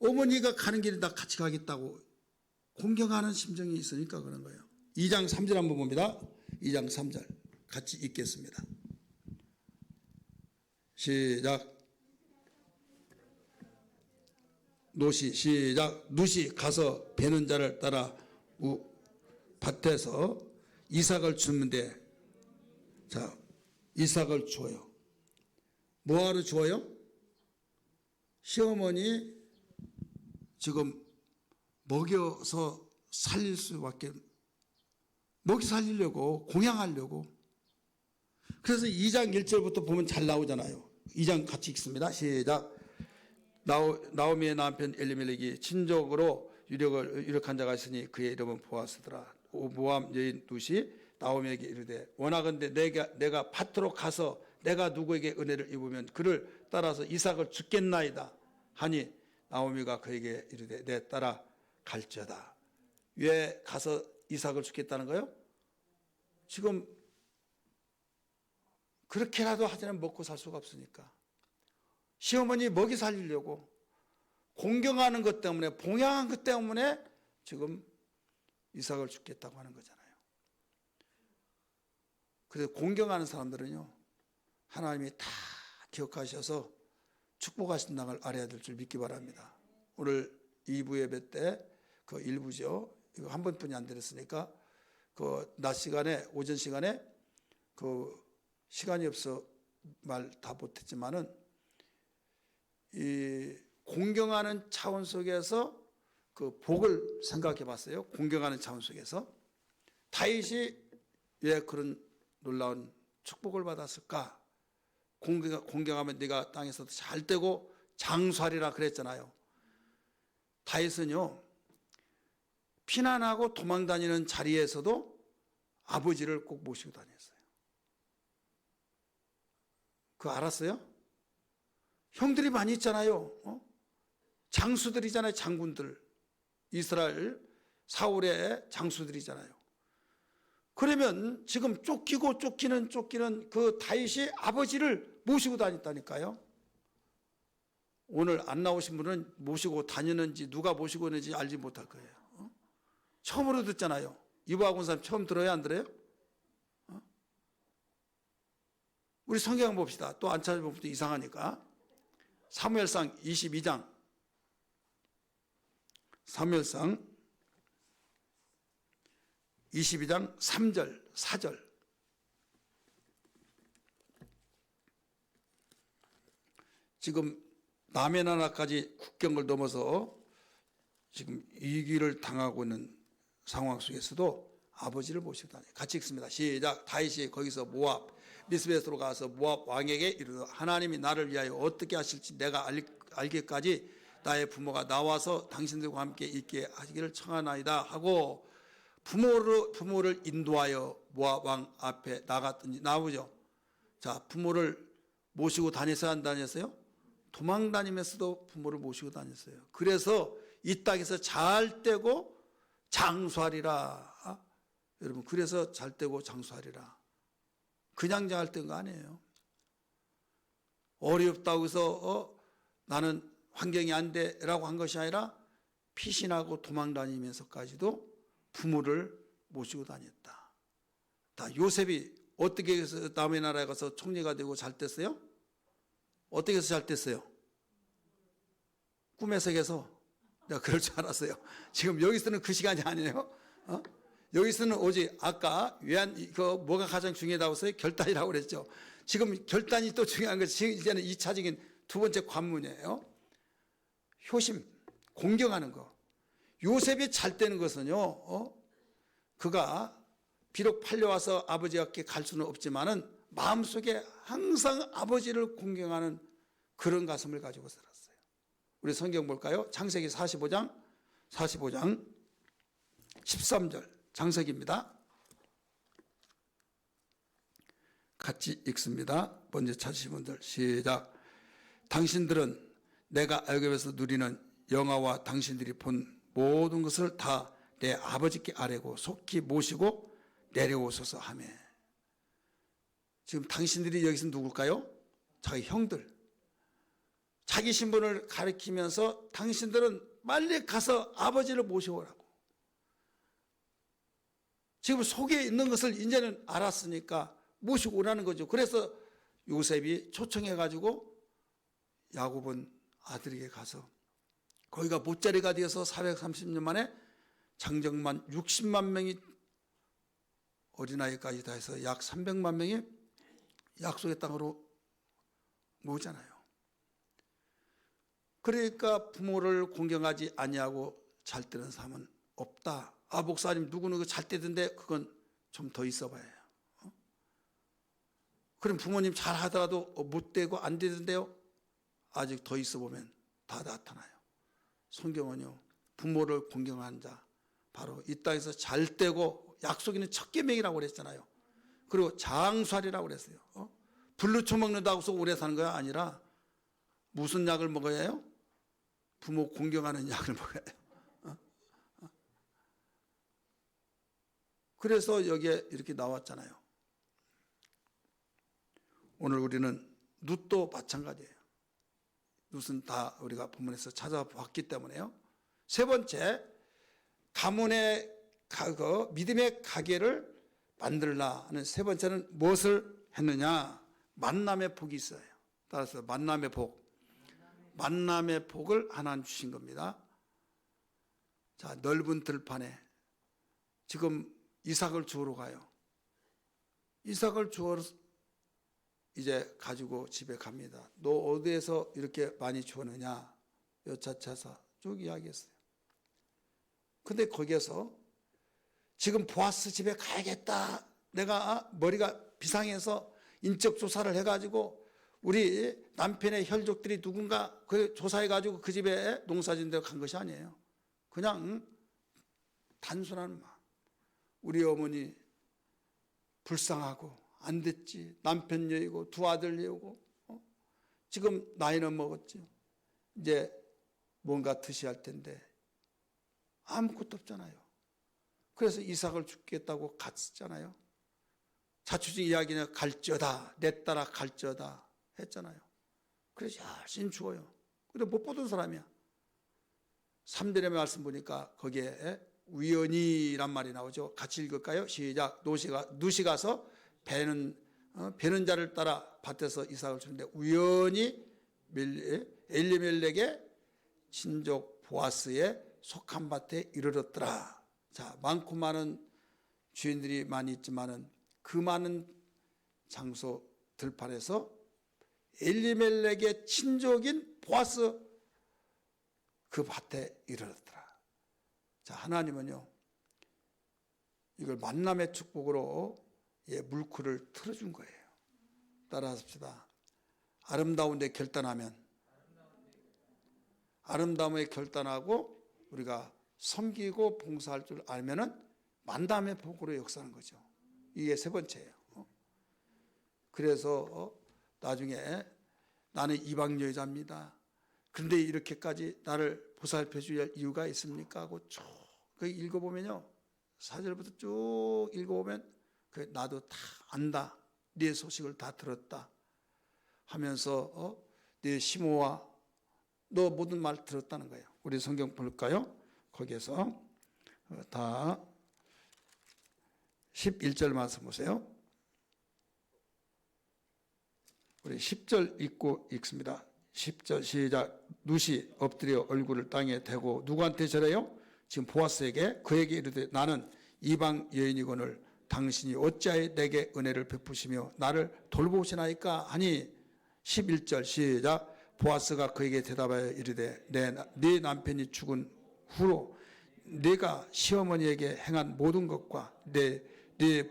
어머니가 가는 길에 나 같이 가겠다고 공경하는 심정이 있으니까 그런 거예요. 2장 3절 한번 봅니다. 2장 3절 같이 읽겠습니다. 시작. 노시 시작. 누시 가서 베는 자를 따라 밭에서 이삭을 주는데, 자, 이삭을 줘요. 뭐하러 주어요? 시어머니 지금 먹여서 살릴 수밖에, 먹이 살리려고, 공양하려고. 그래서 2장 1절부터 보면 잘 나오잖아요. 2장 같이 읽습니다. 시작. 나오미의 남편 엘리멜렉이 친족으로 유력한 자가 있으니 그의 이름은 보아스더라. 모함 여인 룻이 나오미에게 이르되 원하건대 내가 밭으로 가서 내가 누구에게 은혜를 입으면 그를 따라서 이삭을 주겠나이다 하니 나오미가 그에게 이르되 내 따라 갈지어다. 왜 가서 이삭을 주겠다는 거예요? 지금 그렇게라도 하자면 먹고 살 수가 없으니까 시어머니 먹이 살리려고 공경하는 것 때문에, 봉양한 것 때문에 지금 이삭을 주겠다고 하는 거잖아요. 그래서 공경하는 사람들은요, 하나님이 다 기억하셔서 축복하신다는 걸 알아야 될 줄 믿기 바랍니다. 오늘 2부 예배 때 그 일부죠. 이거 한 번뿐이 안 들었으니까 그 낮 시간에, 오전 시간에 그 시간이 없어 말 다 못했지만은 이 공경하는 차원 속에서 그 복을 생각해 봤어요. 공경하는 차원 속에서 다윗이 왜 그런 놀라운 축복을 받았을까? 공경하면 네가 땅에서도 잘 되고 장수하리라 그랬잖아요. 다윗은요, 피난하고 도망 다니는 자리에서도 아버지를 꼭 모시고 다녔어요. 그거 알았어요? 형들이 많이 있잖아요. 장수들이잖아요. 장군들. 이스라엘 사울의 장수들이잖아요. 그러면 지금 쫓기는 그 다윗이 아버지를 모시고 다녔다니까요. 오늘 안 나오신 분은 모시고 다니는지 누가 모시고 있는지 알지 못할 거예요. 처음으로 듣잖아요. 이보아 군사님 처음 들어요, 안 들어요? 우리 성경 봅시다. 또 안 찾아보면 또 이상하니까. 사무엘상 22장. 사무엘상 22장 3절, 4절. 지금 남해 나라까지 국경을 넘어서 지금 위기를 당하고 있는 상황 속에서도 아버지를 모시고 다녀요. 같이 읽습니다. 시작. 다윗이 거기서 모압 미스베스로 가서 모압 왕에게 이르되 하나님이 나를 위하여 어떻게 하실지 내가 알기까지 나의 부모가 나와서 당신들과 함께 있게 하시기를 청하나이다 하고 부모를 인도하여 모압 왕 앞에 나갔더니 나오죠. 자, 부모를 모시고 다녔어요, 안 다녔어요? 도망 다니면서도 부모를 모시고 다녔어요. 그래서 이 땅에서 잘 되고 장수하리라. 여러분, 그래서 잘 되고 장수하리라. 그냥 잘 된 거 아니에요. 어렵다고 해서 나는 환경이 안 돼라고 한 것이 아니라 피신하고 도망 다니면서까지도 부모를 모시고 다녔다. 다 요셉이 어떻게 해서 남의 나라에 가서 총리가 되고 잘 됐어요? 어떻게 해서 잘 됐어요? 꿈의 세계에서. 내가 그럴 줄 알았어요. 지금 여기서는 그 시간이 아니에요. 여기서는 오직 아까 뭐가 가장 중요하다고 했어요? 결단이라고 그랬죠. 지금 결단이 또 중요한 것이 이제는 2차적인 두 번째 관문이에요. 효심, 공경하는 거. 요셉이 잘 되는 것은요, 그가 비록 팔려와서 아버지께 갈 수는 없지만은 마음속에 항상 아버지를 공경하는 그런 가슴을 가지고 살았어요. 우리 성경 볼까요? 창세기 45장 13절 창세기입니다. 같이 읽습니다. 먼저 찾으신 분들 시작. 당신들은 내가 애굽에서 누리는 영화와 당신들이 본 모든 것을 다 내 아버지께 아뢰고 속히 모시고 내려오소서 하며. 지금 당신들이 여기서 누굴까요? 자기 형들. 자기 신분을 가리키면서 당신들은 빨리 가서 아버지를 모셔오라고. 지금 속에 있는 것을 이제는 알았으니까 모시고 오라는 거죠. 그래서 요셉이 초청해가지고 야곱은 아들에게 가서 거기가 못자리가 되어서 430년 만에 장정만 60만 명이 어린아이까지 다 해서 약 300만 명이 약속의 땅으로 모으잖아요. 그러니까 부모를 공경하지 아니하고 잘 되는 사람은 없다. 아, 목사님 누구누구 잘 되던데 그건 좀 더 있어봐야 해요. 그럼 부모님 잘 하더라도 못 되고 안 되던데요? 아직 더 있어 보면 다 나타나요. 성경은요, 부모를 공경한 자, 바로 이 땅에서 잘 되고 약속 있는 첫 계명이라고 그랬잖아요. 그리고 장수하리라고 그랬어요. 불로 처먹는다고 해서 오래 사는 거야? 아니라 무슨 약을 먹어야 해요? 부모 공경하는 약을 먹어야 해요. 그래서 여기에 이렇게 나왔잖아요. 오늘 우리는 룻도 마찬가지예요. 룻은 다 우리가 본문에서 찾아봤기 때문에요. 세 번째, 가문의 믿음의 가게를 만들라 하는 세 번째는 무엇을 했느냐? 만남의 복이 있어요. 따라서 만남의 복. 만남의 복을 하나님 주신 겁니다. 자, 넓은 들판에 지금 이삭을 주우러 가요. 이삭을 주우러 이제 가지고 집에 갑니다. 너 어디에서 이렇게 많이 주웠느냐? 여차차사 쭉 이야기했어요. 근데 거기에서 지금 보아스 집에 가야겠다. 내가 머리가 비상해서 인적 조사를 해가지고 우리 남편의 혈족들이 누군가 그 조사해가지고 그 집에 농사진 데로 간 것이 아니에요. 그냥 단순한 마음. 우리 어머니 불쌍하고 안 됐지. 남편 여이고 두 아들 여이고 지금 나이는 먹었지. 이제 뭔가 드셔야 할 텐데 아무것도 없잖아요. 그래서 이삭을 죽겠다고 갔잖아요. 자초지 이야기는 갈지어다. 내 딸아 갈지어다 했잖아요. 그래서 열심히 죽어요. 근데 못 보던 사람이야. 3절의 말씀 보니까 거기에 우연히란 말이 나오죠. 같이 읽을까요? 시작. 누시 가서 베는 자를 따라 밭에서 이삭을 주는데 우연히 엘리멜렉의 친족 보아스의 속한 밭에 이르렀더라. 자, 많고 많은 주인들이 많이 있지만은 그 많은 장소 들판에서 엘리멜렉의 친족인 보아스 그 밭에 이르렀더라. 자, 하나님은요 이걸 만남의 축복으로 물꼬를 틀어준 거예요. 따라하십시다. 아름다운 데 결단하면 아름다움에 결단하고 우리가 섬기고 봉사할 줄 알면은 만남의 복으로 역사하는 거죠. 이게 세 번째예요. 그래서 나중에 나는 이방 여자입니다. 그런데 이렇게까지 나를 보살펴 줄 이유가 있습니까? 하고 쭉 읽어보면요. 4절부터 쭉 읽어보면 나도 다 안다. 네 소식을 다 들었다. 하면서 네 시모와 너 모든 말 들었다는 거예요. 우리 성경 볼까요? 거기에서 다 11절 말씀 보세요. 우리 10절 읽고 읽습니다. 10절 시작. 누시 엎드려 얼굴을 땅에 대고 누구한테 절해요? 지금 보아스에게 그에게 이르되 나는 이방 여인이거늘 당신이 어찌하여 내게 은혜를 베푸시며 나를 돌보시나이까 하니 11절 시작. 보아스가 그에게 대답하여 이르되 네 남편이 죽은 후로 네가 시어머니에게 행한 모든 것과 네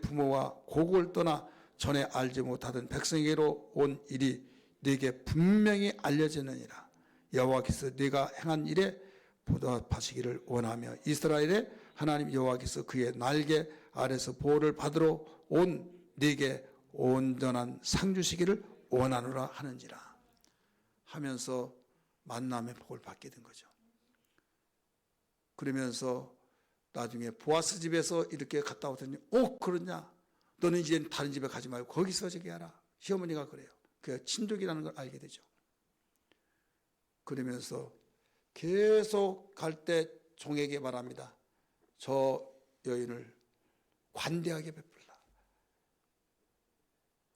부모와 고국을 떠나 전에 알지 못하던 백성에게로 온 일이 네게 분명히 알려지느니라. 여호와께서 네가 행한 일에 보답하시기를 원하며 이스라엘의 하나님 여호와께서 그의 날개 아래서 보호를 받으러 온 네게 온전한 상 주시기를 원하노라 하는지라 하면서 만남의 복을 받게 된 거죠. 그러면서 나중에 보아스 집에서 이렇게 갔다 오더니 그러냐? 너는 이제 다른 집에 가지 말고 거기서 저기 하라. 시어머니가 그래요. 그 친족이라는 걸 알게 되죠. 그러면서 계속 갈 때 종에게 말합니다. 저 여인을 관대하게 베풀라.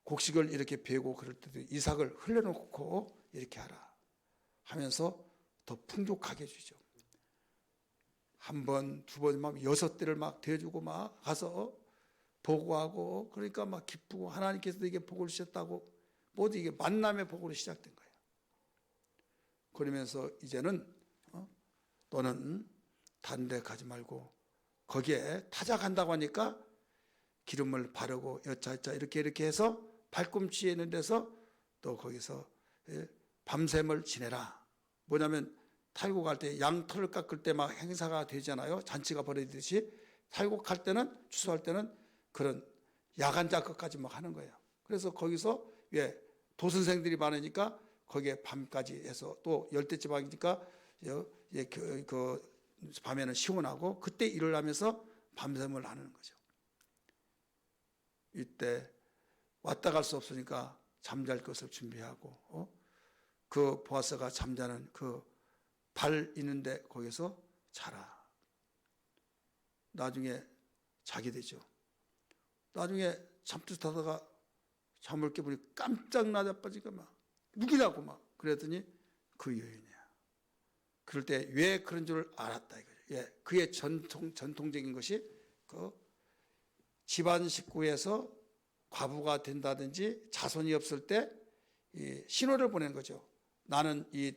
곡식을 이렇게 베고 그럴 때도 이삭을 흘려놓고 이렇게 하라 하면서 더 풍족하게 주죠. 한 번, 두 번, 막 6대를 막 대주고 막 가서 보고하고, 그러니까 막 기쁘고, 하나님께서도 이게 복을 주셨다고, 모두 이게 만남의 복으로 시작된 거예요. 그러면서 이제는 너는 다른 데 가지 말고 거기에 타작한다고 하니까 기름을 바르고 여차여차 이렇게 해서 발꿈치에 있는 데서 또 거기서 밤샘을 지내라. 뭐냐면 탈곡 할 때 양털을 깎을 때 막 행사가 되잖아요. 잔치가 벌어지듯이 탈곡할 때는, 추수할 때는 그런 야간 작업까지 막 하는 거예요. 그래서 거기서 도선생들이 많으니까 거기에 밤까지 해서, 또 열대지방이니까 그 밤에는 시원하고 그때 일을 하면서 밤샘을 하는 거죠. 이때 왔다 갈 수 없으니까 잠잘 것을 준비하고 그 보아스가 잠자는 그 발 있는데 거기서 자라. 나중에 자게 되죠. 나중에 잠뜻하다가 잠을 깨보니 깜짝 나자빠지가 막 누구냐고 막 그랬더니 그 여인이야. 그럴 때 왜 그런 줄 알았다 이거죠. 그의 전통적인 것이 그 집안 식구에서 과부가 된다든지 자손이 없을 때 이 신호를 보낸 거죠. 나는 이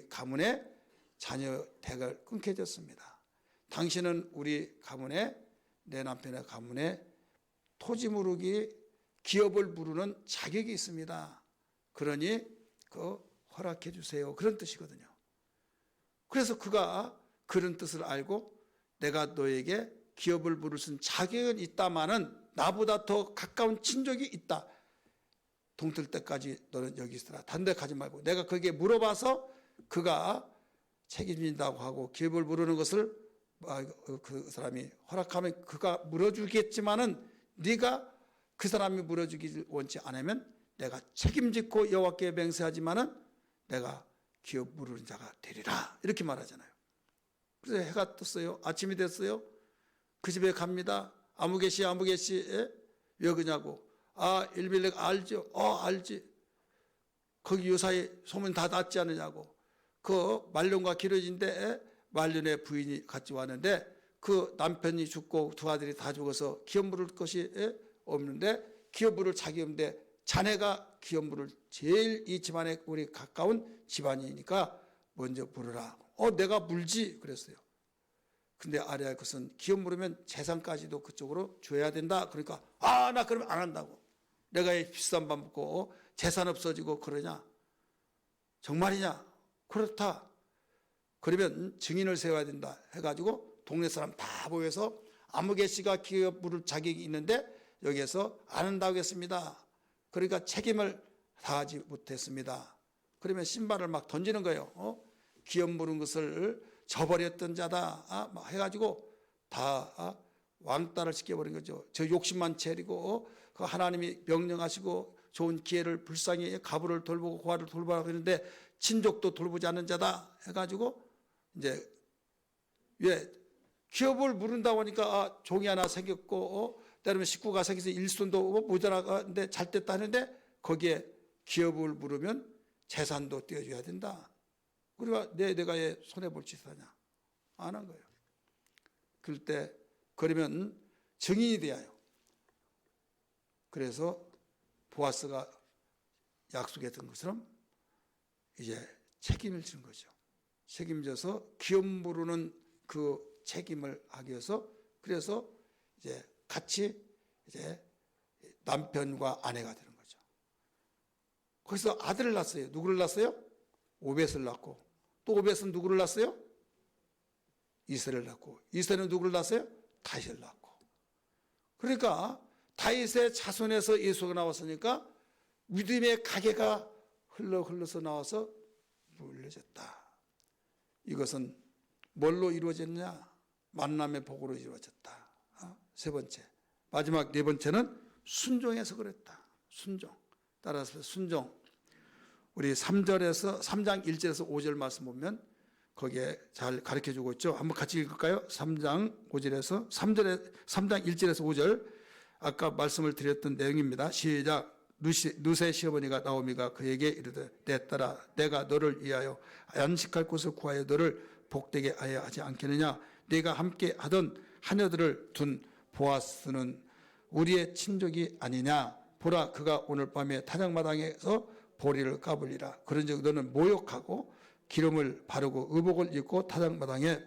가문의 자녀 대가 끊겨졌습니다. 당신은 우리 가문에, 내 남편의 가문에 토지 무르기 기업을 부르는 자격이 있습니다. 그러니 허락해 주세요. 그런 뜻이거든요. 그래서 그가 그런 뜻을 알고 내가 너에게 기업을 부를 수 있는 자격은 있다마는 나보다 더 가까운 친족이 있다. 동틀 때까지 너는 여기 있어라. 다른 데 가지 말고. 내가 거기에 물어봐서 그가 책임진다고 하고 기업을 부르는 것을 그 사람이 허락하면 그가 물어주겠지만은 네가 그 사람이 물어주기 원치 않으면 내가 책임짓고 여호와께 맹세하지만은 내가 기업 부르는 자가 되리라. 이렇게 말하잖아요. 그래서 해가 떴어요. 아침이 됐어요. 그 집에 갑니다. 아무개씨 왜 그냐고. 일빌렉 알죠? 알지. 거기 요사이 소문 다 났지 않느냐고. 그 말년과 기러진데 말년의 부인이 같이 왔는데 그 남편이 죽고 두 아들이 다 죽어서 기업 물을 것이 없는데 기업 물을 자기 없는데 자네가 기업 물을 제일 이 집안에 우리 가까운 집안이니까 먼저 부르라. 내가 물지 그랬어요. 근데 아래할 것은 기업 물으면 재산까지도 그쪽으로 줘야 된다. 그러니까 나 그러면 안 한다고. 내가 이 비싼 밥 먹고 재산 없어지고 그러냐? 정말이냐? 그렇다. 그러면 증인을 세워야 된다 해가지고 동네 사람 다 모여서 아무개 씨가 기업 부를 자격이 있는데 여기에서 안 한다고 했습니다. 그러니까 책임을 다하지 못했습니다. 그러면 신발을 막 던지는 거예요. 기업 부른 것을 저버렸던 자다 막 해가지고 다 왕따를 시켜버린 거죠. 저 욕심만 채리고 그 하나님이 명령하시고 좋은 기회를 불쌍히 가부를 돌보고 고아를 돌보라고 했는데 친족도 돌보지 않는 자다 해가지고 이제 기업을 물은다고 하니까 종이 하나 생겼고 때로는 식구가 생겨서 일손도 모자라는데 잘 됐다 하는데 거기에 기업을 물으면 재산도 떼어줘야 된다. 그러니까 내가 얘 손해볼 짓을 하냐? 안 한 거예요. 그럴 때 그러면 증인이 돼야 해요. 그래서 보아스가 약속했던 것처럼 이제 책임을 지는 거죠. 책임져서 기업 부르는 그 책임을 하기 위해서 그래서 이제 같이 이제 남편과 아내가 되는 거죠. 거기서 아들을 낳았어요. 누구를 낳았어요? 오벳을 낳고 또 오벳은 누구를 낳았어요? 이세를 낳고 이세는 누구를 낳았어요? 다윗을 낳고. 그러니까 다윗의 자손에서 예수가 나왔으니까 믿음의 가게가 흘러서 나와서 물려졌다. 이것은 뭘로 이루어졌냐? 만남의 복으로 이루어졌다. 세 번째, 마지막 네 번째는 순종해서 그랬다. 순종. 따라서 순종. 우리 3절에서 3장 1절에서 5절 말씀 보면 거기에 잘 가르쳐 주고 있죠. 한번 같이 읽을까요? 3장 5절에서 3장 1절에서 5절 아까 말씀을 드렸던 내용입니다. 시작. 누세 시어머니가 나오미가 그에게 이르되 내 딸아 내가 너를 위하여 안식할 곳을 구하여 너를 복되게 하여 하지 않겠느냐. 네가 함께 하던 하녀들을 둔 보아스는 우리의 친족이 아니냐. 보라 그가 오늘 밤에 타작마당에서 보리를 까불리라. 그런즉 너는 모욕하고 기름을 바르고 의복을 입고 타작마당에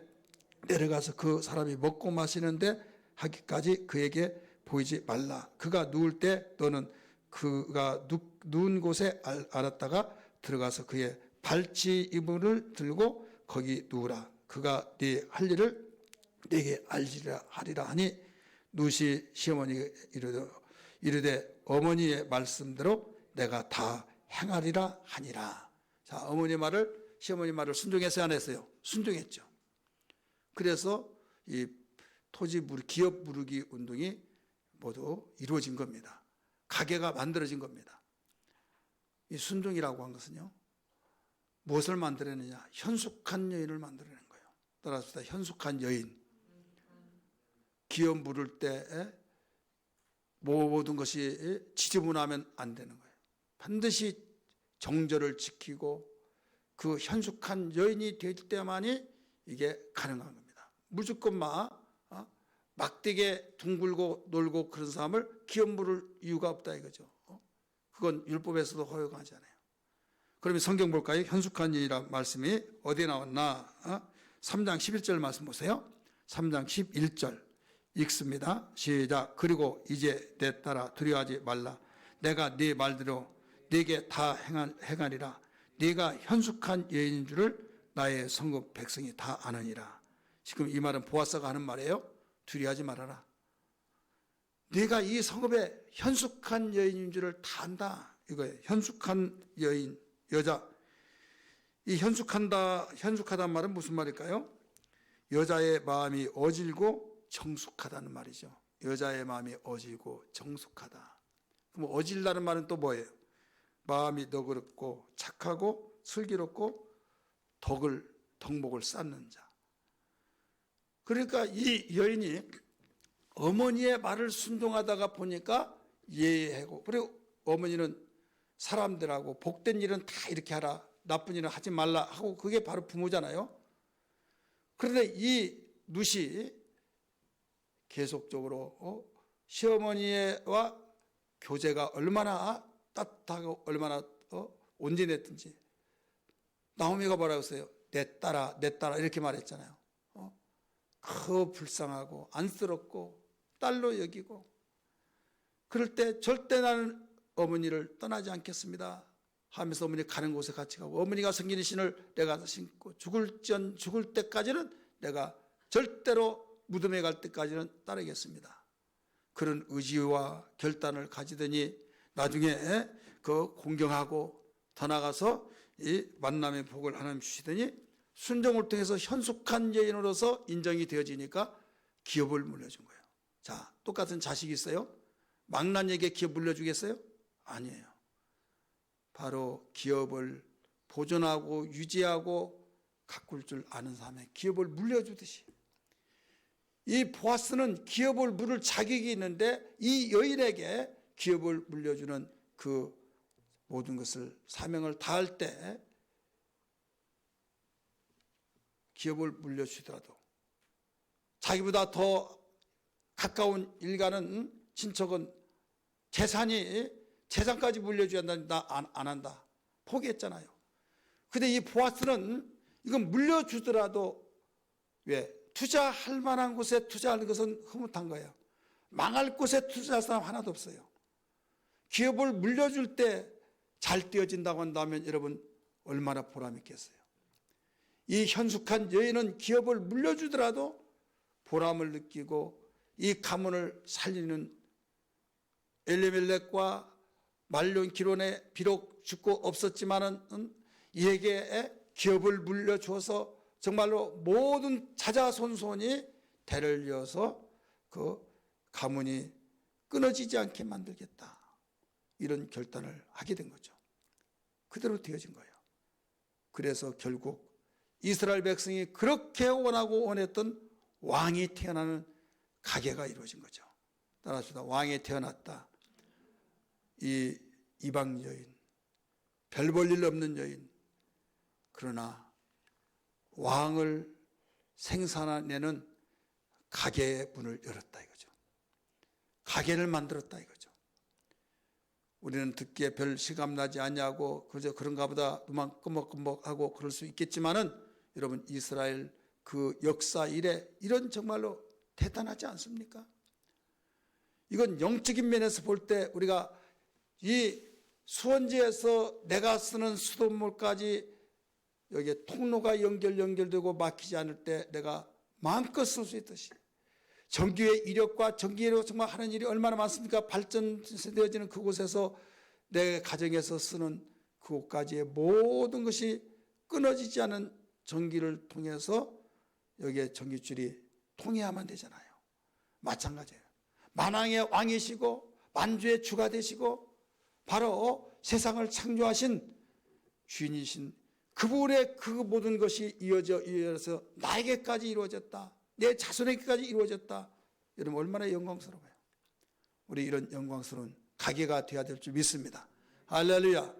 내려가서 그 사람이 먹고 마시는데 하기까지 그에게 보이지 말라. 그가 누울 때 너는 그가 누운 곳에 알았다가 들어가서 그의 발치 이불을 들고 거기 누우라. 그가 네 할 일을 네게 알리라 하리라 하니 누시 시어머니가 이르되 어머니의 말씀대로 내가 다 행하리라 하니라. 자, 어머니 말을 시어머니 말을 순종했어요, 안 했어요? 순종했죠. 그래서 이 토지 기업 무르기 운동이 모두 이루어진 겁니다. 가게가 만들어진 겁니다. 이 순종이라고 한 것은요, 무엇을 만들어내냐? 현숙한 여인을 만들어낸 거예요. 따라서 현숙한 여인. 기업 물을 때 모든 것이 지저분하면 안 되는 거예요. 반드시 정절을 지키고 그 현숙한 여인이 될 때만이 이게 가능한 겁니다. 무조건 막되게 둥글고 놀고 그런 사람을 기업 물을 이유가 없다 이거죠. 그건 율법에서도 허용하지 않아요. 그러면 성경 볼까요? 현숙한 여인이라는 말씀이 어디에 나왔나? 3장 11절 말씀 보세요. 3장 11절 읽습니다. 시작. 그리고 이제 내 딸아 두려워하지 말라. 내가 네 말대로 네게 다 행하리라. 네가 현숙한 여인인 줄을 나의 성읍 백성이 다 아느니라. 지금 이 말은 보아스가 하는 말이에요. 두려워하지 말아라. 네가 이 성읍의 현숙한 여인인 줄을 다 안다 이거예요. 현숙한 여인, 여자. 이 현숙하다는 말은 무슨 말일까요? 여자의 마음이 어질고 정숙하다는 말이죠. 여자의 마음이 어질고 정숙하다. 그럼 어질다는 말은 또 뭐예요? 마음이 너그럽고 착하고 슬기롭고 덕목을 쌓는 자. 그러니까 이 여인이 어머니의 말을 순종하다가 보니까 예하고, 그리고 어머니는 사람들하고 복된 일은 다 이렇게 하라, 나쁜 일은 하지 말라 하고, 그게 바로 부모잖아요. 그런데 이 누시 계속적으로 시어머니와 교제가 얼마나 따뜻하고 얼마나 온전했든지, 나오미가 뭐라고 했어요? 내 딸아 이렇게 말했잖아요. 그 불쌍하고 안쓰럽고 딸로 여기고, 그럴 때 절대 나는 어머니를 떠나지 않겠습니다 하면서 어머니 가는 곳에 같이 가고, 어머니가 섬기는 신을 내가 신고 죽을 때까지는 내가 절대로 무덤에 갈 때까지는 따르겠습니다. 그런 의지와 결단을 가지더니 나중에 그 공경하고 더 나가서 이 만남의 복을 하나님 주시더니 순종을 통해서 현숙한 여인으로서 인정이 되어지니까 기업을 물려준 거예요. 자, 똑같은 자식이 있어요? 망나니에게 기업 물려주겠어요? 아니에요. 바로 기업을 보존하고 유지하고 가꿀 줄 아는 사람의 기업을 물려주듯이, 이 보아스는 기업을 물을 자격이 있는데 이 여인에게 기업을 물려주는 그 모든 것을 사명을 다할 때 기업을 물려주더라도 자기보다 더 가까운 일가는 친척은 재산까지 물려줘야 한다. 나 안 한다. 포기했잖아요. 근데 이 보아스는 이건 물려주더라도 왜? 투자할 만한 곳에 투자하는 것은 흐뭇한 거예요. 망할 곳에 투자할 사람 하나도 없어요. 기업을 물려줄 때 잘 떼어진다고 한다면 여러분 얼마나 보람 있겠어요. 이 현숙한 여인은 기업을 물려주더라도 보람을 느끼고 이 가문을 살리는 엘리멜렉과 말론 기론에 비록 죽고 없었지만은 이에게 기업을 물려주어서 정말로 모든 자자손손이 대를 이어서 그 가문이 끊어지지 않게 만들겠다, 이런 결단을 하게 된 거죠. 그대로 되어진 거예요. 그래서 결국 이스라엘 백성이 그렇게 원하고 원했던 왕이 태어나는 가계가 이루어진 거죠. 따라합시다. 왕이 태어났다. 이 이방 여인, 별 볼 일 없는 여인, 그러나 왕을 생산해내는 가게의 문을 열었다 이거죠. 가게를 만들었다 이거죠. 우리는 듣기에 별 실감나지 않냐고 그저 그런가 보다 눈만 끔먹끔먹하고 그럴 수 있겠지만은 여러분, 이스라엘 그 역사 이래 이런 정말로 대단하지 않습니까? 이건 영적인 면에서 볼 때 우리가 이 수원지에서 내가 쓰는 수돗물까지 여기에 통로가 연결되고 막히지 않을 때 내가 마음껏 쓸 수 있듯이 전기의 이력과 전기로 정말 하는 일이 얼마나 많습니까? 발전되어지는 그곳에서 내 가정에서 쓰는 그곳까지의 모든 것이 끊어지지 않은 전기를 통해서 여기에 전기줄이 통해야만 되잖아요. 마찬가지예요. 만왕의 왕이시고 만주의 주가 되시고 바로 세상을 창조하신 주인이신 그분의 그 모든 것이 이어져서 나에게까지 이루어졌다. 내 자손에게까지 이루어졌다. 여러분, 얼마나 영광스러워요. 우리 이런 영광스러운 가게가 되어야 될 줄 믿습니다. 할렐루야.